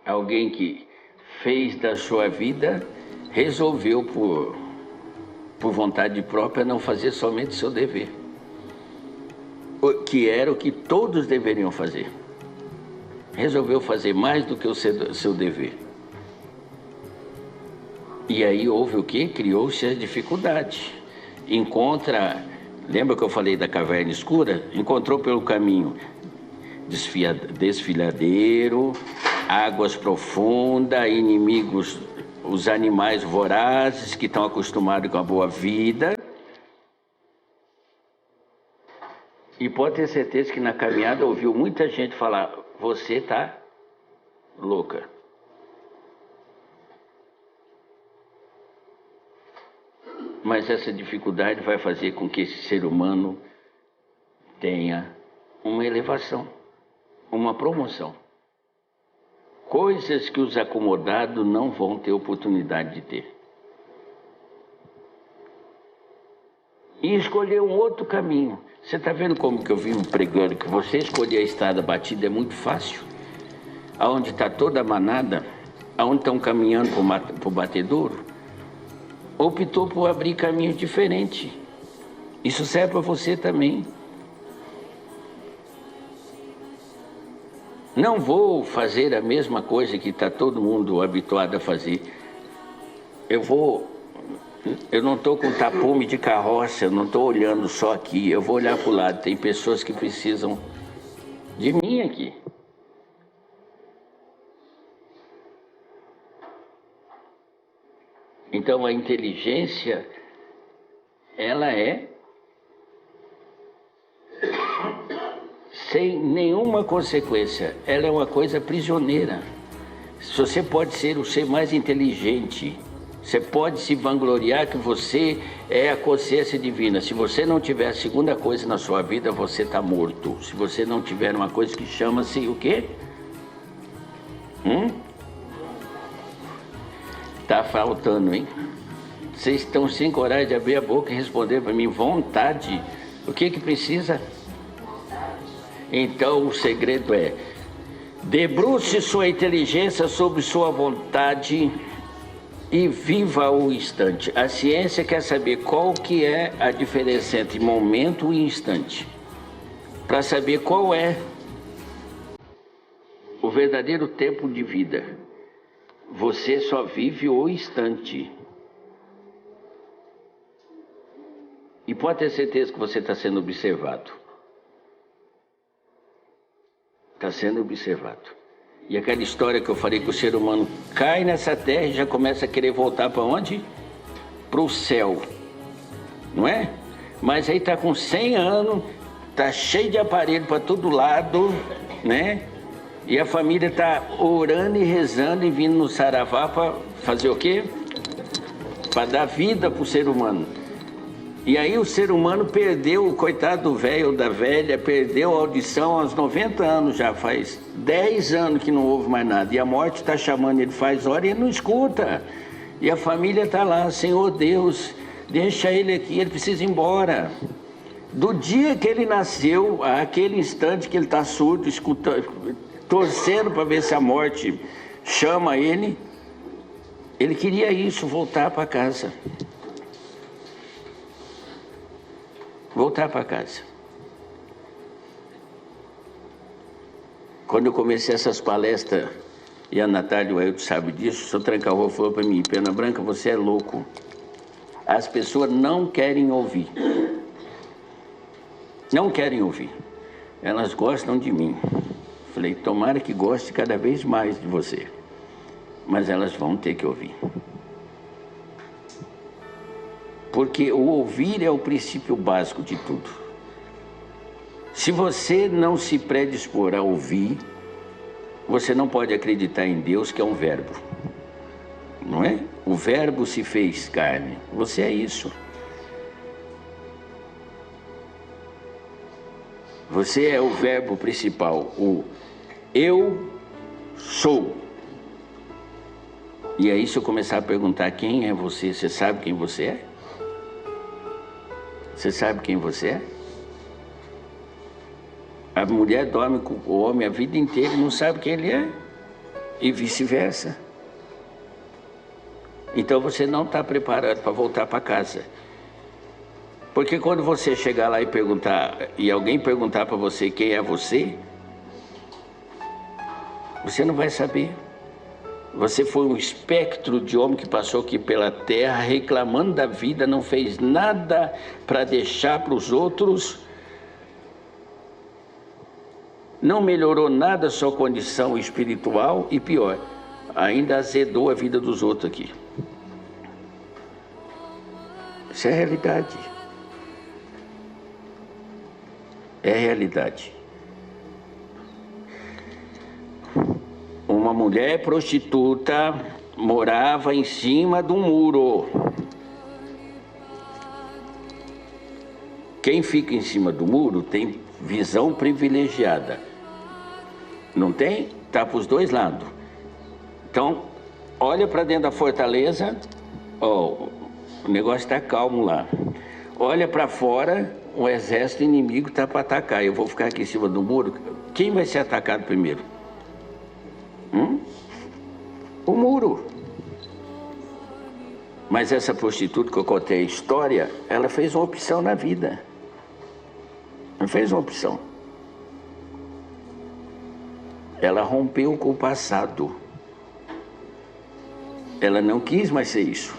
Alguém que fez da sua vida, resolveu por vontade própria não fazer somente o seu dever. Que era o que todos deveriam fazer. Resolveu fazer mais do que o seu dever. E aí houve o quê? Criou-se a dificuldade. Lembra que eu falei da caverna escura? Encontrou pelo caminho desfiladeiro, águas profundas, inimigos, os animais vorazes que estão acostumados com a boa vida. E pode ter certeza que na caminhada ouviu muita gente falar: você tá louca. Mas essa dificuldade vai fazer com que esse ser humano tenha uma elevação, uma promoção. Coisas que os acomodados não vão ter oportunidade de ter. E escolher um outro caminho. Você está vendo como que eu vivo pregando que você escolher a estrada batida é muito fácil? Aonde está toda a manada, aonde estão caminhando para o batedouro, optou por abrir caminho diferente. Isso serve para você também. Não vou fazer a mesma coisa que está todo mundo habituado a fazer. Eu não estou com tapume de carroça, eu não estou olhando só aqui, eu vou olhar para o lado. Tem pessoas que precisam de mim aqui. Então a inteligência, ela é sem nenhuma consequência, ela é uma coisa prisioneira. Você pode ser o ser mais inteligente, você pode se vangloriar que você é a consciência divina. Se você não tiver a segunda coisa na sua vida, você está morto. Se você não tiver uma coisa que chama-se o quê? Tá faltando, hein? Vocês estão sem coragem de abrir a boca e responder para mim. Vontade. O que precisa? Então o segredo é: debruce sua inteligência sobre sua vontade e viva o instante. A ciência quer saber qual que é a diferença entre momento e instante. Para saber qual é o verdadeiro tempo de vida. Você só vive o instante. E pode ter certeza que você está sendo observado. Está sendo observado. E aquela história que eu falei que o ser humano cai nessa terra e já começa a querer voltar para onde? Para o céu. Não é? Mas aí tá com 100 anos, tá cheio de aparelho para todo lado, né? E a família tá orando e rezando e vindo no saravá para fazer o quê? Para dar vida pro ser humano. E aí o ser humano perdeu, o coitado do velho ou da velha, perdeu a audição aos 90 anos já, faz 10 anos que não ouve mais nada. E a morte está chamando ele faz hora e ele não escuta. E a família está lá, Senhor Deus, deixa ele aqui, ele precisa ir embora. Do dia que ele nasceu, aquele instante que ele está surdo, escutando, torcendo para ver se a morte chama ele queria isso, voltar para casa. Voltar para casa. Quando eu comecei essas palestras, e a Natália e o Ailton sabe disso, o senhor Tranca-Rua falou para mim, Pena Branca, você é louco. As pessoas não querem ouvir. Não querem ouvir. Elas gostam de mim. Falei, tomara que goste cada vez mais de você. Mas elas vão ter que ouvir. Porque o ouvir é o princípio básico de tudo. Se você não se predispor a ouvir, você não pode acreditar em Deus, que é um verbo. Não é? O verbo se fez carne. Você é isso. Você é o verbo principal, o eu sou. E aí se eu começar a perguntar quem é você, você sabe quem você é? Você sabe quem você é? A mulher dorme com o homem a vida inteira e não sabe quem ele é. E vice-versa. Então você não está preparado para voltar para casa. Porque quando você chegar lá e perguntar, e alguém perguntar para você quem é você, você não vai saber. Você foi um espectro de homem que passou aqui pela terra reclamando da vida, não fez nada para deixar para os outros, não melhorou nada a sua condição espiritual e pior, ainda azedou a vida dos outros aqui. Isso é a realidade. É a realidade. Uma mulher prostituta morava em cima de um muro. Quem fica em cima do muro tem visão privilegiada. Não tem? Tá para os dois lados. Então, olha para dentro da fortaleza, ó, o negócio está calmo lá. Olha para fora, o exército inimigo está para atacar. Eu vou ficar aqui em cima do muro. Quem vai ser atacado primeiro? O muro. Mas essa prostituta que eu contei a história, ela fez uma opção na vida. Ela fez uma opção. Ela rompeu com o passado. Ela não quis mais ser isso.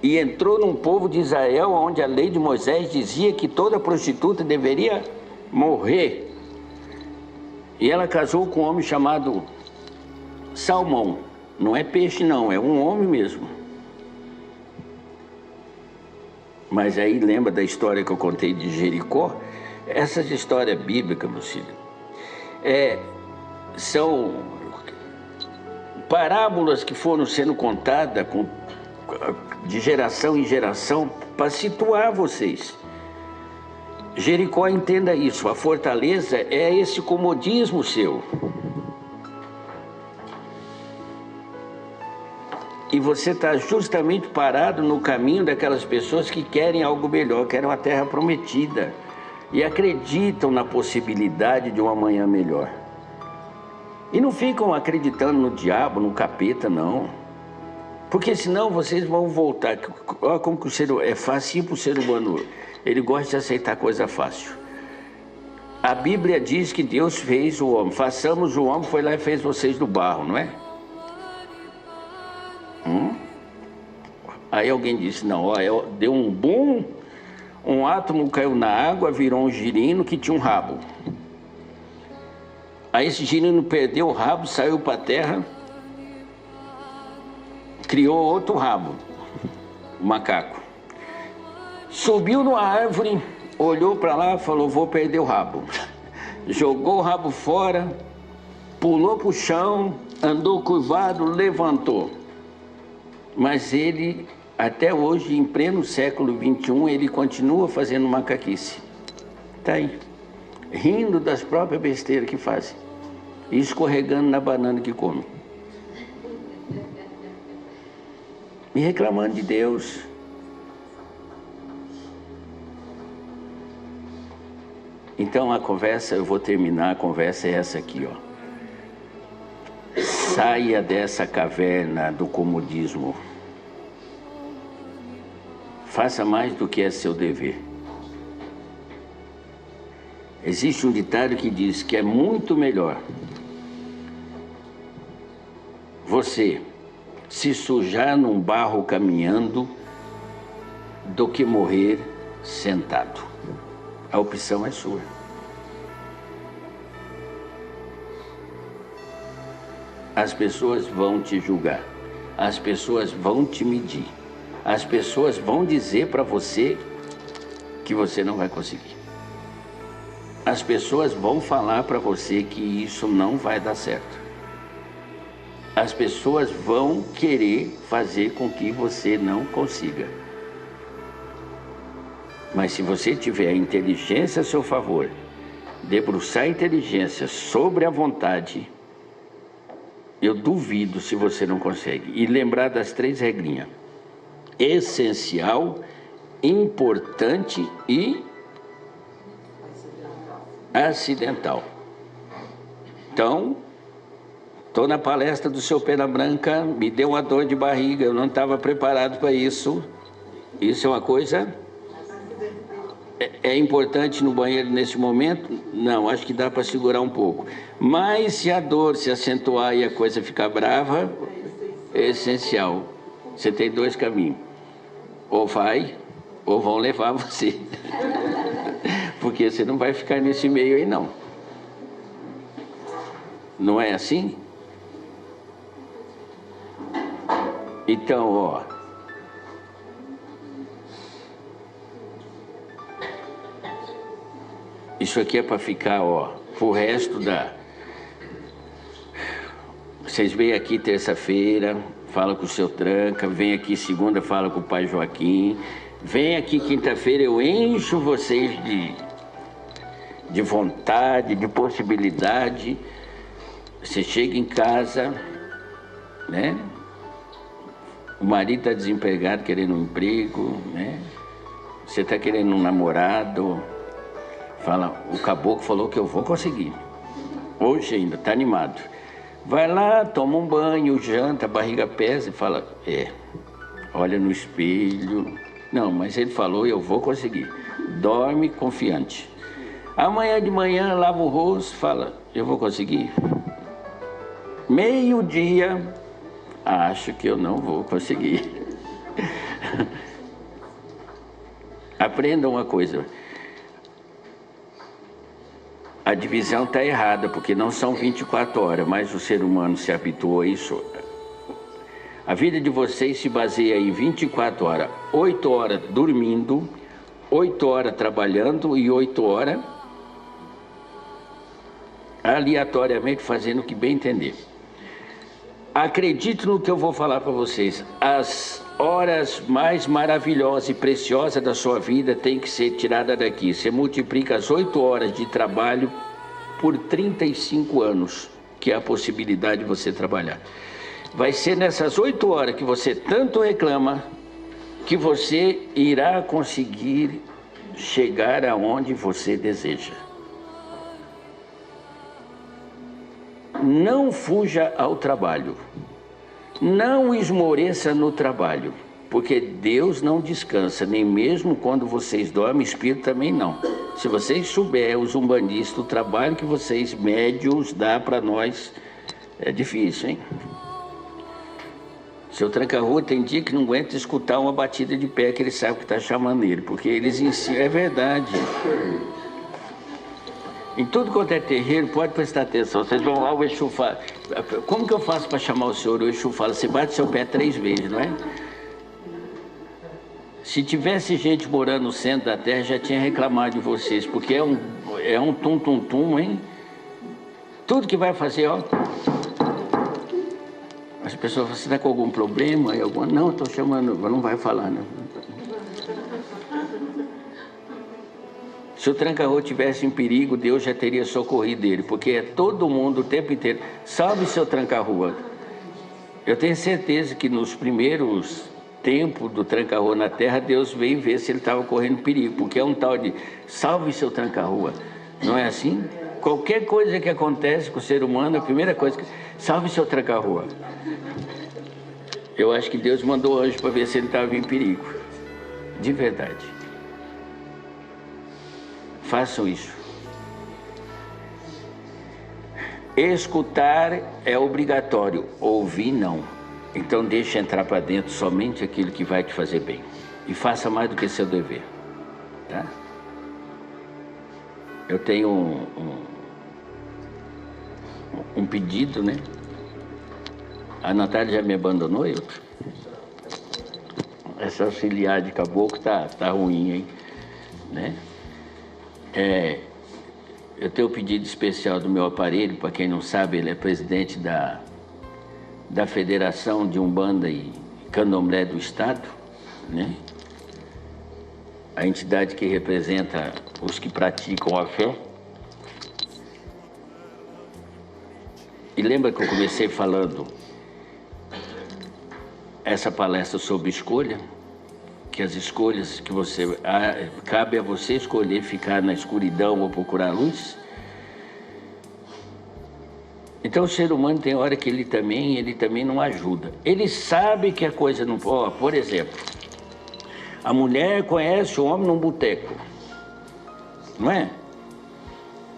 E entrou num povo de Israel onde a lei de Moisés dizia que toda prostituta deveria morrer. E ela casou com um homem chamado Salmão. Não é peixe não, é um homem mesmo. Mas aí lembra da história que eu contei de Jericó? Essas histórias bíblicas, meu filho, são parábolas que foram sendo contadas de geração em geração para situar vocês. Jericó, entenda isso, a fortaleza é esse comodismo seu. E você está justamente parado no caminho daquelas pessoas que querem algo melhor, querem uma terra prometida e acreditam na possibilidade de um amanhã melhor. E não ficam acreditando no diabo, no capeta, não. Porque senão vocês vão voltar. Olha como que é fácil para o ser humano. Ele gosta de aceitar coisa fácil. A Bíblia diz que Deus fez o homem. Façamos o homem, foi lá e fez vocês do barro, não é? Aí alguém disse, não, ó, deu um boom, um átomo caiu na água, virou um girino que tinha um rabo. Aí esse girino perdeu o rabo, saiu para a terra, criou outro rabo, o macaco. Subiu numa árvore, olhou para lá e falou, vou perder o rabo. Jogou o rabo fora, pulou para o chão, andou curvado, levantou. Mas ele, até hoje, em pleno século XXI, ele continua fazendo macaquice. Está aí, rindo das próprias besteiras que fazem e escorregando na banana que come. E reclamando de Deus. Então a conversa, eu vou terminar, a conversa é essa aqui, ó. Saia dessa caverna do comodismo. Faça mais do que é seu dever. Existe um ditado que diz que é muito melhor você se sujar num barro caminhando do que morrer sentado. A opção é sua. As pessoas vão te julgar, as pessoas vão te medir, as pessoas vão dizer para você que você não vai conseguir. As pessoas vão falar para você que isso não vai dar certo. As pessoas vão querer fazer com que você não consiga. Mas se você tiver a inteligência a seu favor, debruçar a inteligência sobre a vontade, eu duvido se você não consegue. E lembrar das 3 regrinhas. Essencial, importante e acidental. Então, estou na palestra do seu Pena Branca, me deu uma dor de barriga, eu não estava preparado para isso. Isso é uma coisa... É importante no banheiro nesse momento? Não, acho que dá para segurar um pouco. Mas se a dor se acentuar e a coisa ficar brava, é essencial. Você tem 2 caminhos. Ou vai, ou vão levar você. Porque você não vai ficar nesse meio aí, não. Não é assim? Então, ó... Isso aqui é para ficar, ó, pro resto da... Vocês vêm aqui terça-feira, fala com o seu Tranca, vem aqui segunda, fala com o pai Joaquim, vem aqui quinta-feira, eu encho vocês de vontade, de possibilidade. Você chega em casa, né? O marido está desempregado, querendo um emprego, né? Você está querendo um namorado... Fala, o caboclo falou que eu vou conseguir. Hoje ainda, tá animado. Vai lá, toma um banho, janta, a barriga pesa e fala, olha no espelho. Não, mas ele falou, eu vou conseguir. Dorme confiante. Amanhã de manhã, lava o rosto, fala, eu vou conseguir. Meio-dia, acho que eu não vou conseguir. Aprenda uma coisa. A divisão está errada, porque não são 24 horas, mas o ser humano se habituou a isso. A vida de vocês se baseia em 24 horas, 8 horas dormindo, 8 horas trabalhando e 8 horas aleatoriamente fazendo o que bem entender. Acredite no que eu vou falar para vocês. As horas mais maravilhosas e preciosas da sua vida têm que ser tiradas daqui. Você multiplica as 8 horas de trabalho por 35 anos, que é a possibilidade de você trabalhar. Vai ser nessas 8 horas que você tanto reclama que você irá conseguir chegar aonde você deseja. Não fuja ao trabalho. Não esmoreça no trabalho, porque Deus não descansa, nem mesmo quando vocês dormem, o Espírito também não. Se vocês souberem, os umbandistas, o trabalho que vocês médios dá para nós, é difícil, hein? Seu tranca-rua tem dia que não aguenta escutar uma batida de pé que ele sabe que está chamando ele, porque eles ensinam, é verdade. Em tudo quanto é terreiro, pode prestar atenção. Vocês vão lá, o Exu fala, como que eu faço para chamar o senhor? O Exu fala, você bate seu pé 3 vezes, não é? Se tivesse gente morando no centro da Terra, já tinha reclamado de vocês, porque é um tum-tum-tum, hein? Tudo que vai fazer, ó. As pessoas falam, você está com algum problema? Não, estou chamando, não vai falar, não. Se o tranca-rua tivesse em perigo, Deus já teria socorrido ele, porque é todo mundo o tempo inteiro. Salve seu tranca-rua. Eu tenho certeza que nos primeiros tempos do tranca-rua na Terra, Deus veio ver se ele estava correndo perigo, porque é um tal de salve seu tranca-rua. Não é assim? Qualquer coisa que acontece com o ser humano, a primeira coisa que... Salve seu tranca-rua. Eu acho que Deus mandou anjo para ver se ele estava em perigo. De verdade. Façam isso. Escutar é obrigatório, ouvir não. Então deixe entrar para dentro somente aquilo que vai te fazer bem. E faça mais do que seu dever. Tá? Eu tenho um pedido, né? A Natália já me abandonou, eu? Essa auxiliar de caboclo tá ruim, hein? Né? Eu tenho um pedido especial do meu aparelho, para quem não sabe, ele é presidente da Federação de Umbanda e Candomblé do Estado, né? A entidade que representa os que praticam a fé. E lembra que eu comecei falando essa palestra sobre escolha? Que as escolhas que você... cabe a você escolher ficar na escuridão ou procurar luz. Então o ser humano tem hora que ele também não ajuda. Ele sabe que a coisa não... por exemplo, a mulher conhece o homem num boteco, não é?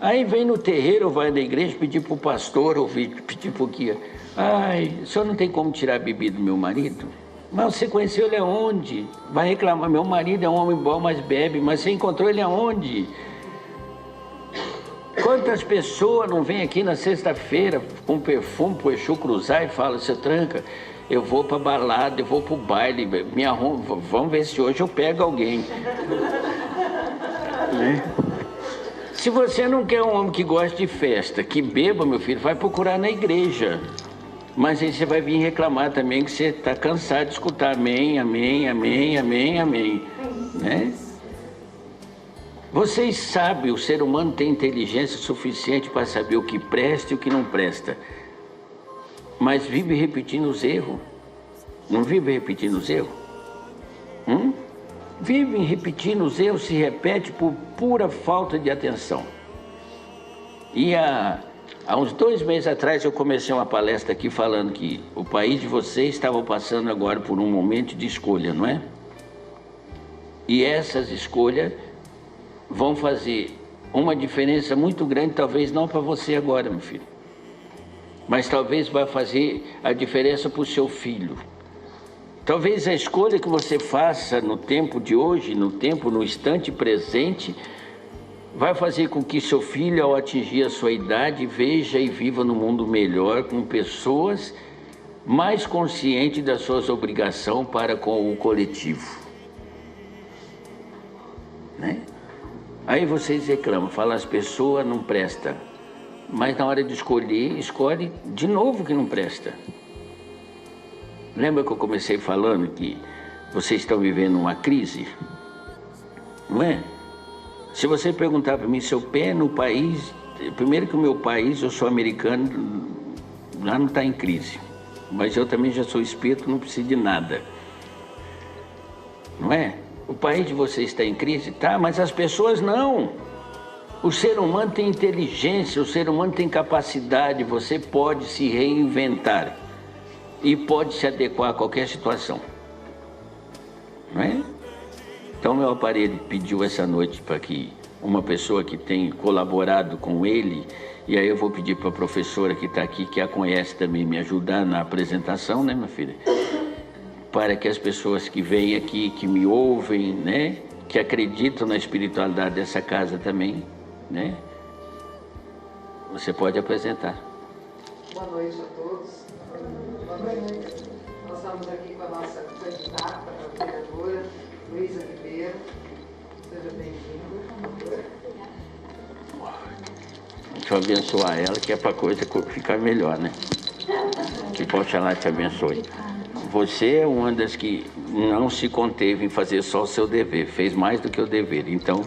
Aí vem no terreiro ou vai na igreja pedir para o pastor ou pedir para o guia. Ai, o senhor não tem como tirar a bebida do meu marido? Mas você conheceu ele aonde? Vai reclamar, meu marido é um homem bom, mas bebe. Mas você encontrou ele aonde? Quantas pessoas não vêm aqui na sexta-feira com perfume pro Exu cruzar e falam, você tranca, eu vou pra balada, eu vou pro baile, me arrumo, vamos ver se hoje eu pego alguém. Né? Se você não quer um homem que gosta de festa, que beba, meu filho, vai procurar na igreja. Mas aí você vai vir reclamar também que você está cansado de escutar amém, amém, amém, amém, amém. Né? Vocês sabem, o ser humano tem inteligência suficiente para saber o que presta e o que não presta. Mas vive repetindo os erros. Não vive repetindo os erros? Vive repetindo os erros, se repete por pura falta de atenção. E há uns 2 meses atrás eu comecei uma palestra aqui falando que o país de vocês estava passando agora por um momento de escolha, não é? E essas escolhas vão fazer uma diferença muito grande, talvez não para você agora, meu filho, mas talvez vai fazer a diferença para o seu filho. Talvez a escolha que você faça no tempo de hoje, no instante presente, vai fazer com que seu filho, ao atingir a sua idade, veja e viva num mundo melhor, com pessoas mais conscientes das suas obrigações para com o coletivo. Né? Aí vocês reclamam, falam, as pessoas não prestam. Mas na hora de escolher, escolhe de novo que não presta. Lembra que eu comecei falando que vocês estão vivendo uma crise? Não é? Se você perguntar para mim se eu pé no país... Primeiro que o meu país, eu sou americano, lá não está em crise. Mas eu também já sou espírito, não preciso de nada. Não é? O país de vocês está em crise? Tá, mas as pessoas não. O ser humano tem inteligência, o ser humano tem capacidade, você pode se reinventar. E pode se adequar a qualquer situação. Não é? Então, meu aparelho pediu essa noite para que uma pessoa que tem colaborado com ele, e aí eu vou pedir para a professora que está aqui, que a conhece também, me ajudar na apresentação, né, minha filha? Para que as pessoas que vêm aqui, que me ouvem, né, que acreditam na espiritualidade dessa casa também, né? Você pode apresentar. Boa noite a todos. Boa noite. Nós estamos aqui com a nossa candidata a vereadora, Luísa Ribeiro. Seja bem-vindo. Deixa eu abençoar ela, que é para a coisa ficar melhor, né? Que Oxalá te abençoe. Você é uma das que não se conteve em fazer só o seu dever, fez mais do que o dever. Então,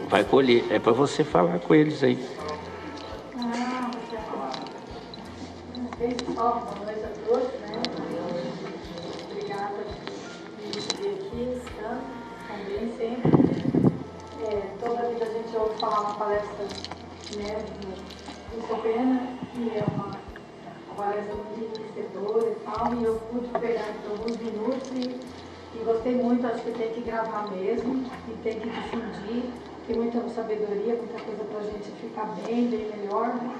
vai colher. É para você falar com eles aí. Boa noite a todos, né? Obrigada por estar aqui, estando também sempre. Toda a vida a gente ouve falar uma palestra, né, do seu Pena, e é uma palestra muito enriquecedora e tal, e eu pude pegar alguns minutos e gostei muito. Acho que tem que gravar mesmo e tem que difundir, tem muita sabedoria, muita coisa para a gente ficar bem melhor, né?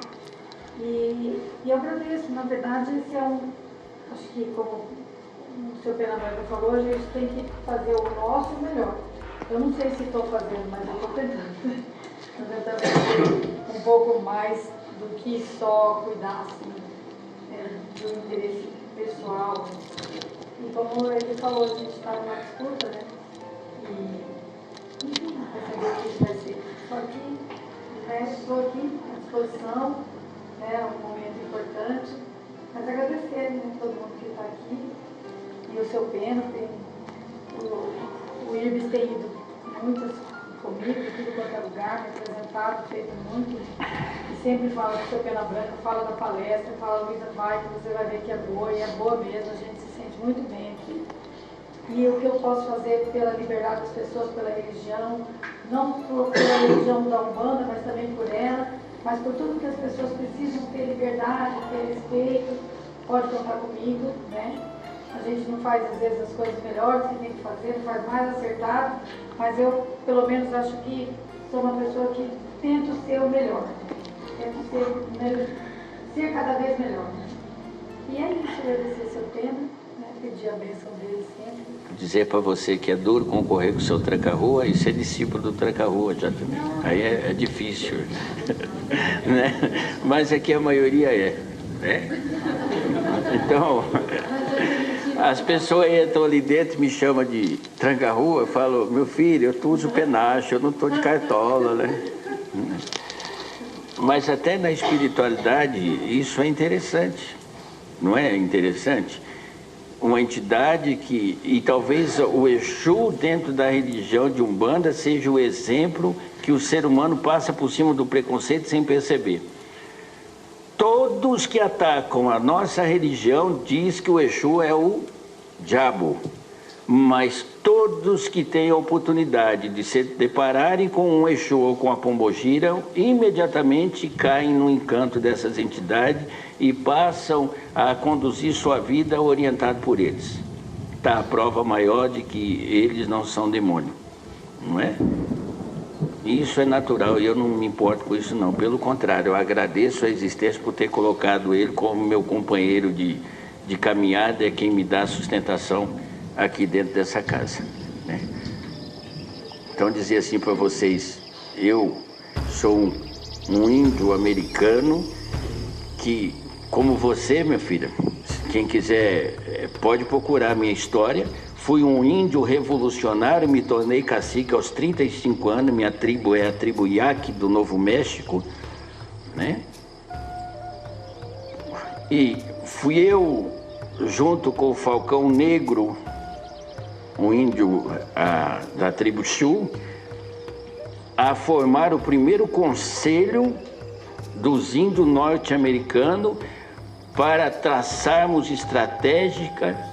E eu agradeço. Na verdade, esse é acho que, como o seu Pena falou, a gente tem que fazer o nosso melhor. Eu não sei se estou fazendo, mas eu estou tentando. Na verdade, um pouco mais do que só cuidar assim, do interesse pessoal. E como ele falou, a gente está numa disputa, né? E, enfim, vai saber o que vai ser. Só que estou aqui à disposição. É um momento importante, mas agradecer, né, todo mundo que está aqui, e o seu Pena, o Irbis tem ido muitas comigo, de tudo quanto é lugar, me apresentado, feito muito, e sempre fala do seu Pena Branca, fala da palestra, fala Luísa vai, que você vai ver que é boa, e é boa mesmo, a gente se sente muito bem aqui. E o que eu posso fazer pela liberdade das pessoas, pela religião, não pela religião da Umbanda, mas também por ela, mas por tudo que as pessoas precisam ter liberdade, ter respeito, pode contar comigo, né? A gente não faz, às vezes, as coisas melhores que tem que fazer, não faz mais acertado, mas eu, pelo menos, acho que sou uma pessoa que tento ser o melhor, tento ser cada vez melhor. E é isso, agradecer seu Pena, né? Pedir a bênção dele sempre. Dizer para você que é duro concorrer com o seu tranca-rua e ser discípulo do tranca-rua já também. Aí é difícil, né? Mas aqui a maioria né? Então, as pessoas entram ali dentro e me chamam de tranca-rua, eu falo, meu filho, eu uso penacho, eu não estou de cartola, né? Mas até na espiritualidade isso é interessante, não é interessante? Uma entidade e talvez o Exu dentro da religião de Umbanda seja o exemplo que o ser humano passa por cima do preconceito sem perceber. Todos que atacam a nossa religião diz que o Exu é o diabo, mas todos que têm a oportunidade de se depararem com um Exu ou com a Pombogira, imediatamente caem no encanto dessas entidades e passam a conduzir sua vida orientado por eles. Está a prova maior de que eles não são demônio, não é? Isso é natural e eu não me importo com isso não. Pelo contrário, eu agradeço a existência por ter colocado ele como meu companheiro de caminhada, é quem me dá sustentação aqui dentro dessa casa, né? Então dizer assim para vocês, eu sou um índio americano que, como você, minha filha, quem quiser pode procurar a minha história. Fui um índio revolucionário, me tornei cacique aos 35 anos, minha tribo é a tribo Yaqui do Novo México, né? E fui eu, junto com o Falcão Negro, um índio da tribo Xiu, a formar o primeiro conselho dos índios norte-americanos para traçarmos estratégica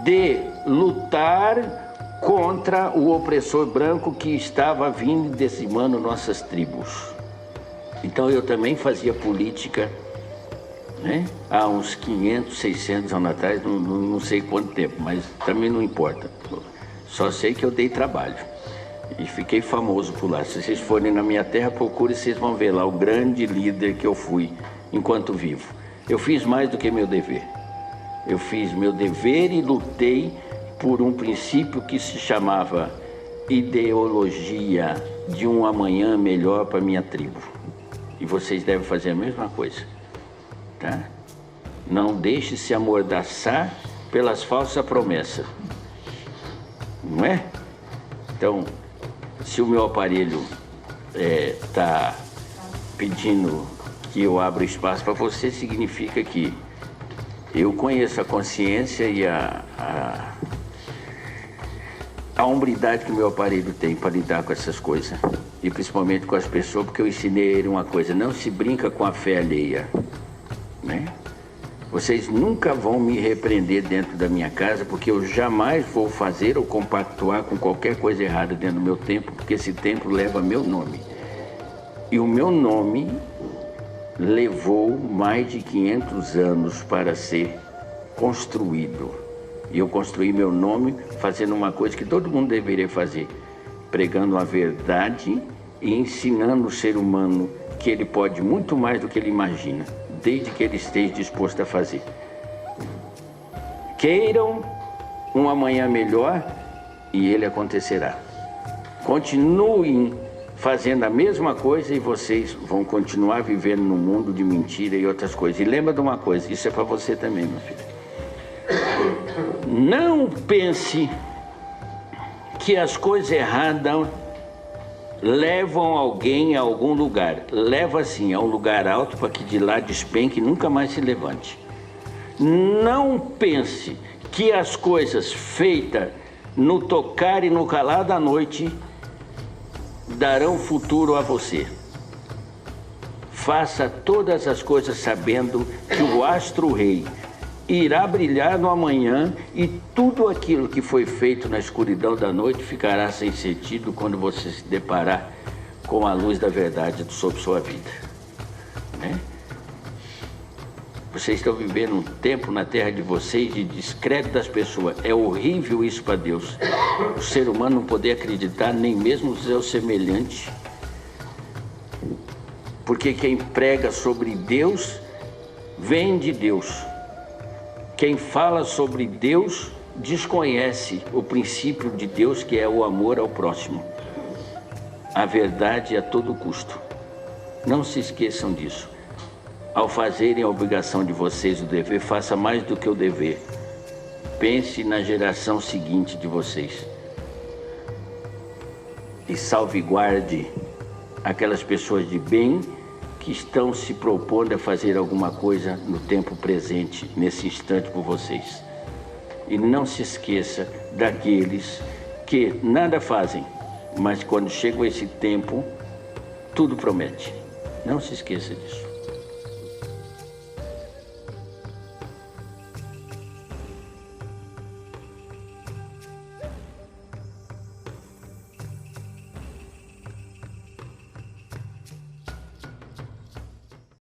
de lutar contra o opressor branco que estava vindo dizimando nossas tribos. Então eu também fazia política, né? Há uns 500, 600 anos atrás, não sei quanto tempo, mas também não importa. Só sei que eu dei trabalho e fiquei famoso por lá. Se vocês forem na minha terra, procurem, vocês vão ver lá o grande líder que eu fui enquanto vivo. Eu fiz mais do que meu dever. Eu fiz meu dever e lutei por um princípio que se chamava ideologia de um amanhã melhor para minha tribo. E vocês devem fazer a mesma coisa, tá? Não deixe se amordaçar pelas falsas promessas, não é? Então, se o meu aparelho está pedindo que eu abra espaço para você, significa que eu conheço a consciência e a hombridade que o meu aparelho tem para lidar com essas coisas. E principalmente com as pessoas, porque eu ensinei ele uma coisa: não se brinca com a fé alheia, né? Vocês nunca vão me repreender dentro da minha casa, porque eu jamais vou fazer ou compactuar com qualquer coisa errada dentro do meu templo, porque esse templo leva meu nome. E o meu nome levou mais de 500 anos para ser construído. E eu construí meu nome fazendo uma coisa que todo mundo deveria fazer: pregando a verdade e ensinando o ser humano que ele pode muito mais do que ele imagina, desde que ele esteja disposto a fazer. Queiram um amanhã melhor e ele acontecerá. Continuem fazendo a mesma coisa e vocês vão continuar vivendo num mundo de mentira e outras coisas. E lembra de uma coisa, isso é para você também, meu filho. Não pense que as coisas erradas levam alguém a algum lugar. Leva assim a um lugar alto para que de lá despenque e nunca mais se levante. Não pense que as coisas feitas no tocar e no calar da noite darão futuro a você. Faça todas as coisas sabendo que o astro-rei irá brilhar no amanhã e tudo aquilo que foi feito na escuridão da noite ficará sem sentido quando você se deparar com a luz da verdade sobre sua vida, né? Vocês estão vivendo um tempo na terra de vocês de descrédito das pessoas. É horrível isso para Deus. O ser humano não poder acreditar nem mesmo no seu semelhante. Porque quem prega sobre Deus vem de Deus. Quem fala sobre Deus desconhece o princípio de Deus, que é o amor ao próximo. A verdade a todo custo. Não se esqueçam disso. Ao fazerem a obrigação de vocês, o dever, faça mais do que o dever. Pense na geração seguinte de vocês. E salvaguarde aquelas pessoas de bem que estão se propondo a fazer alguma coisa no tempo presente, nesse instante por vocês. E não se esqueça daqueles que nada fazem, mas quando chega esse tempo, tudo promete. Não se esqueça disso.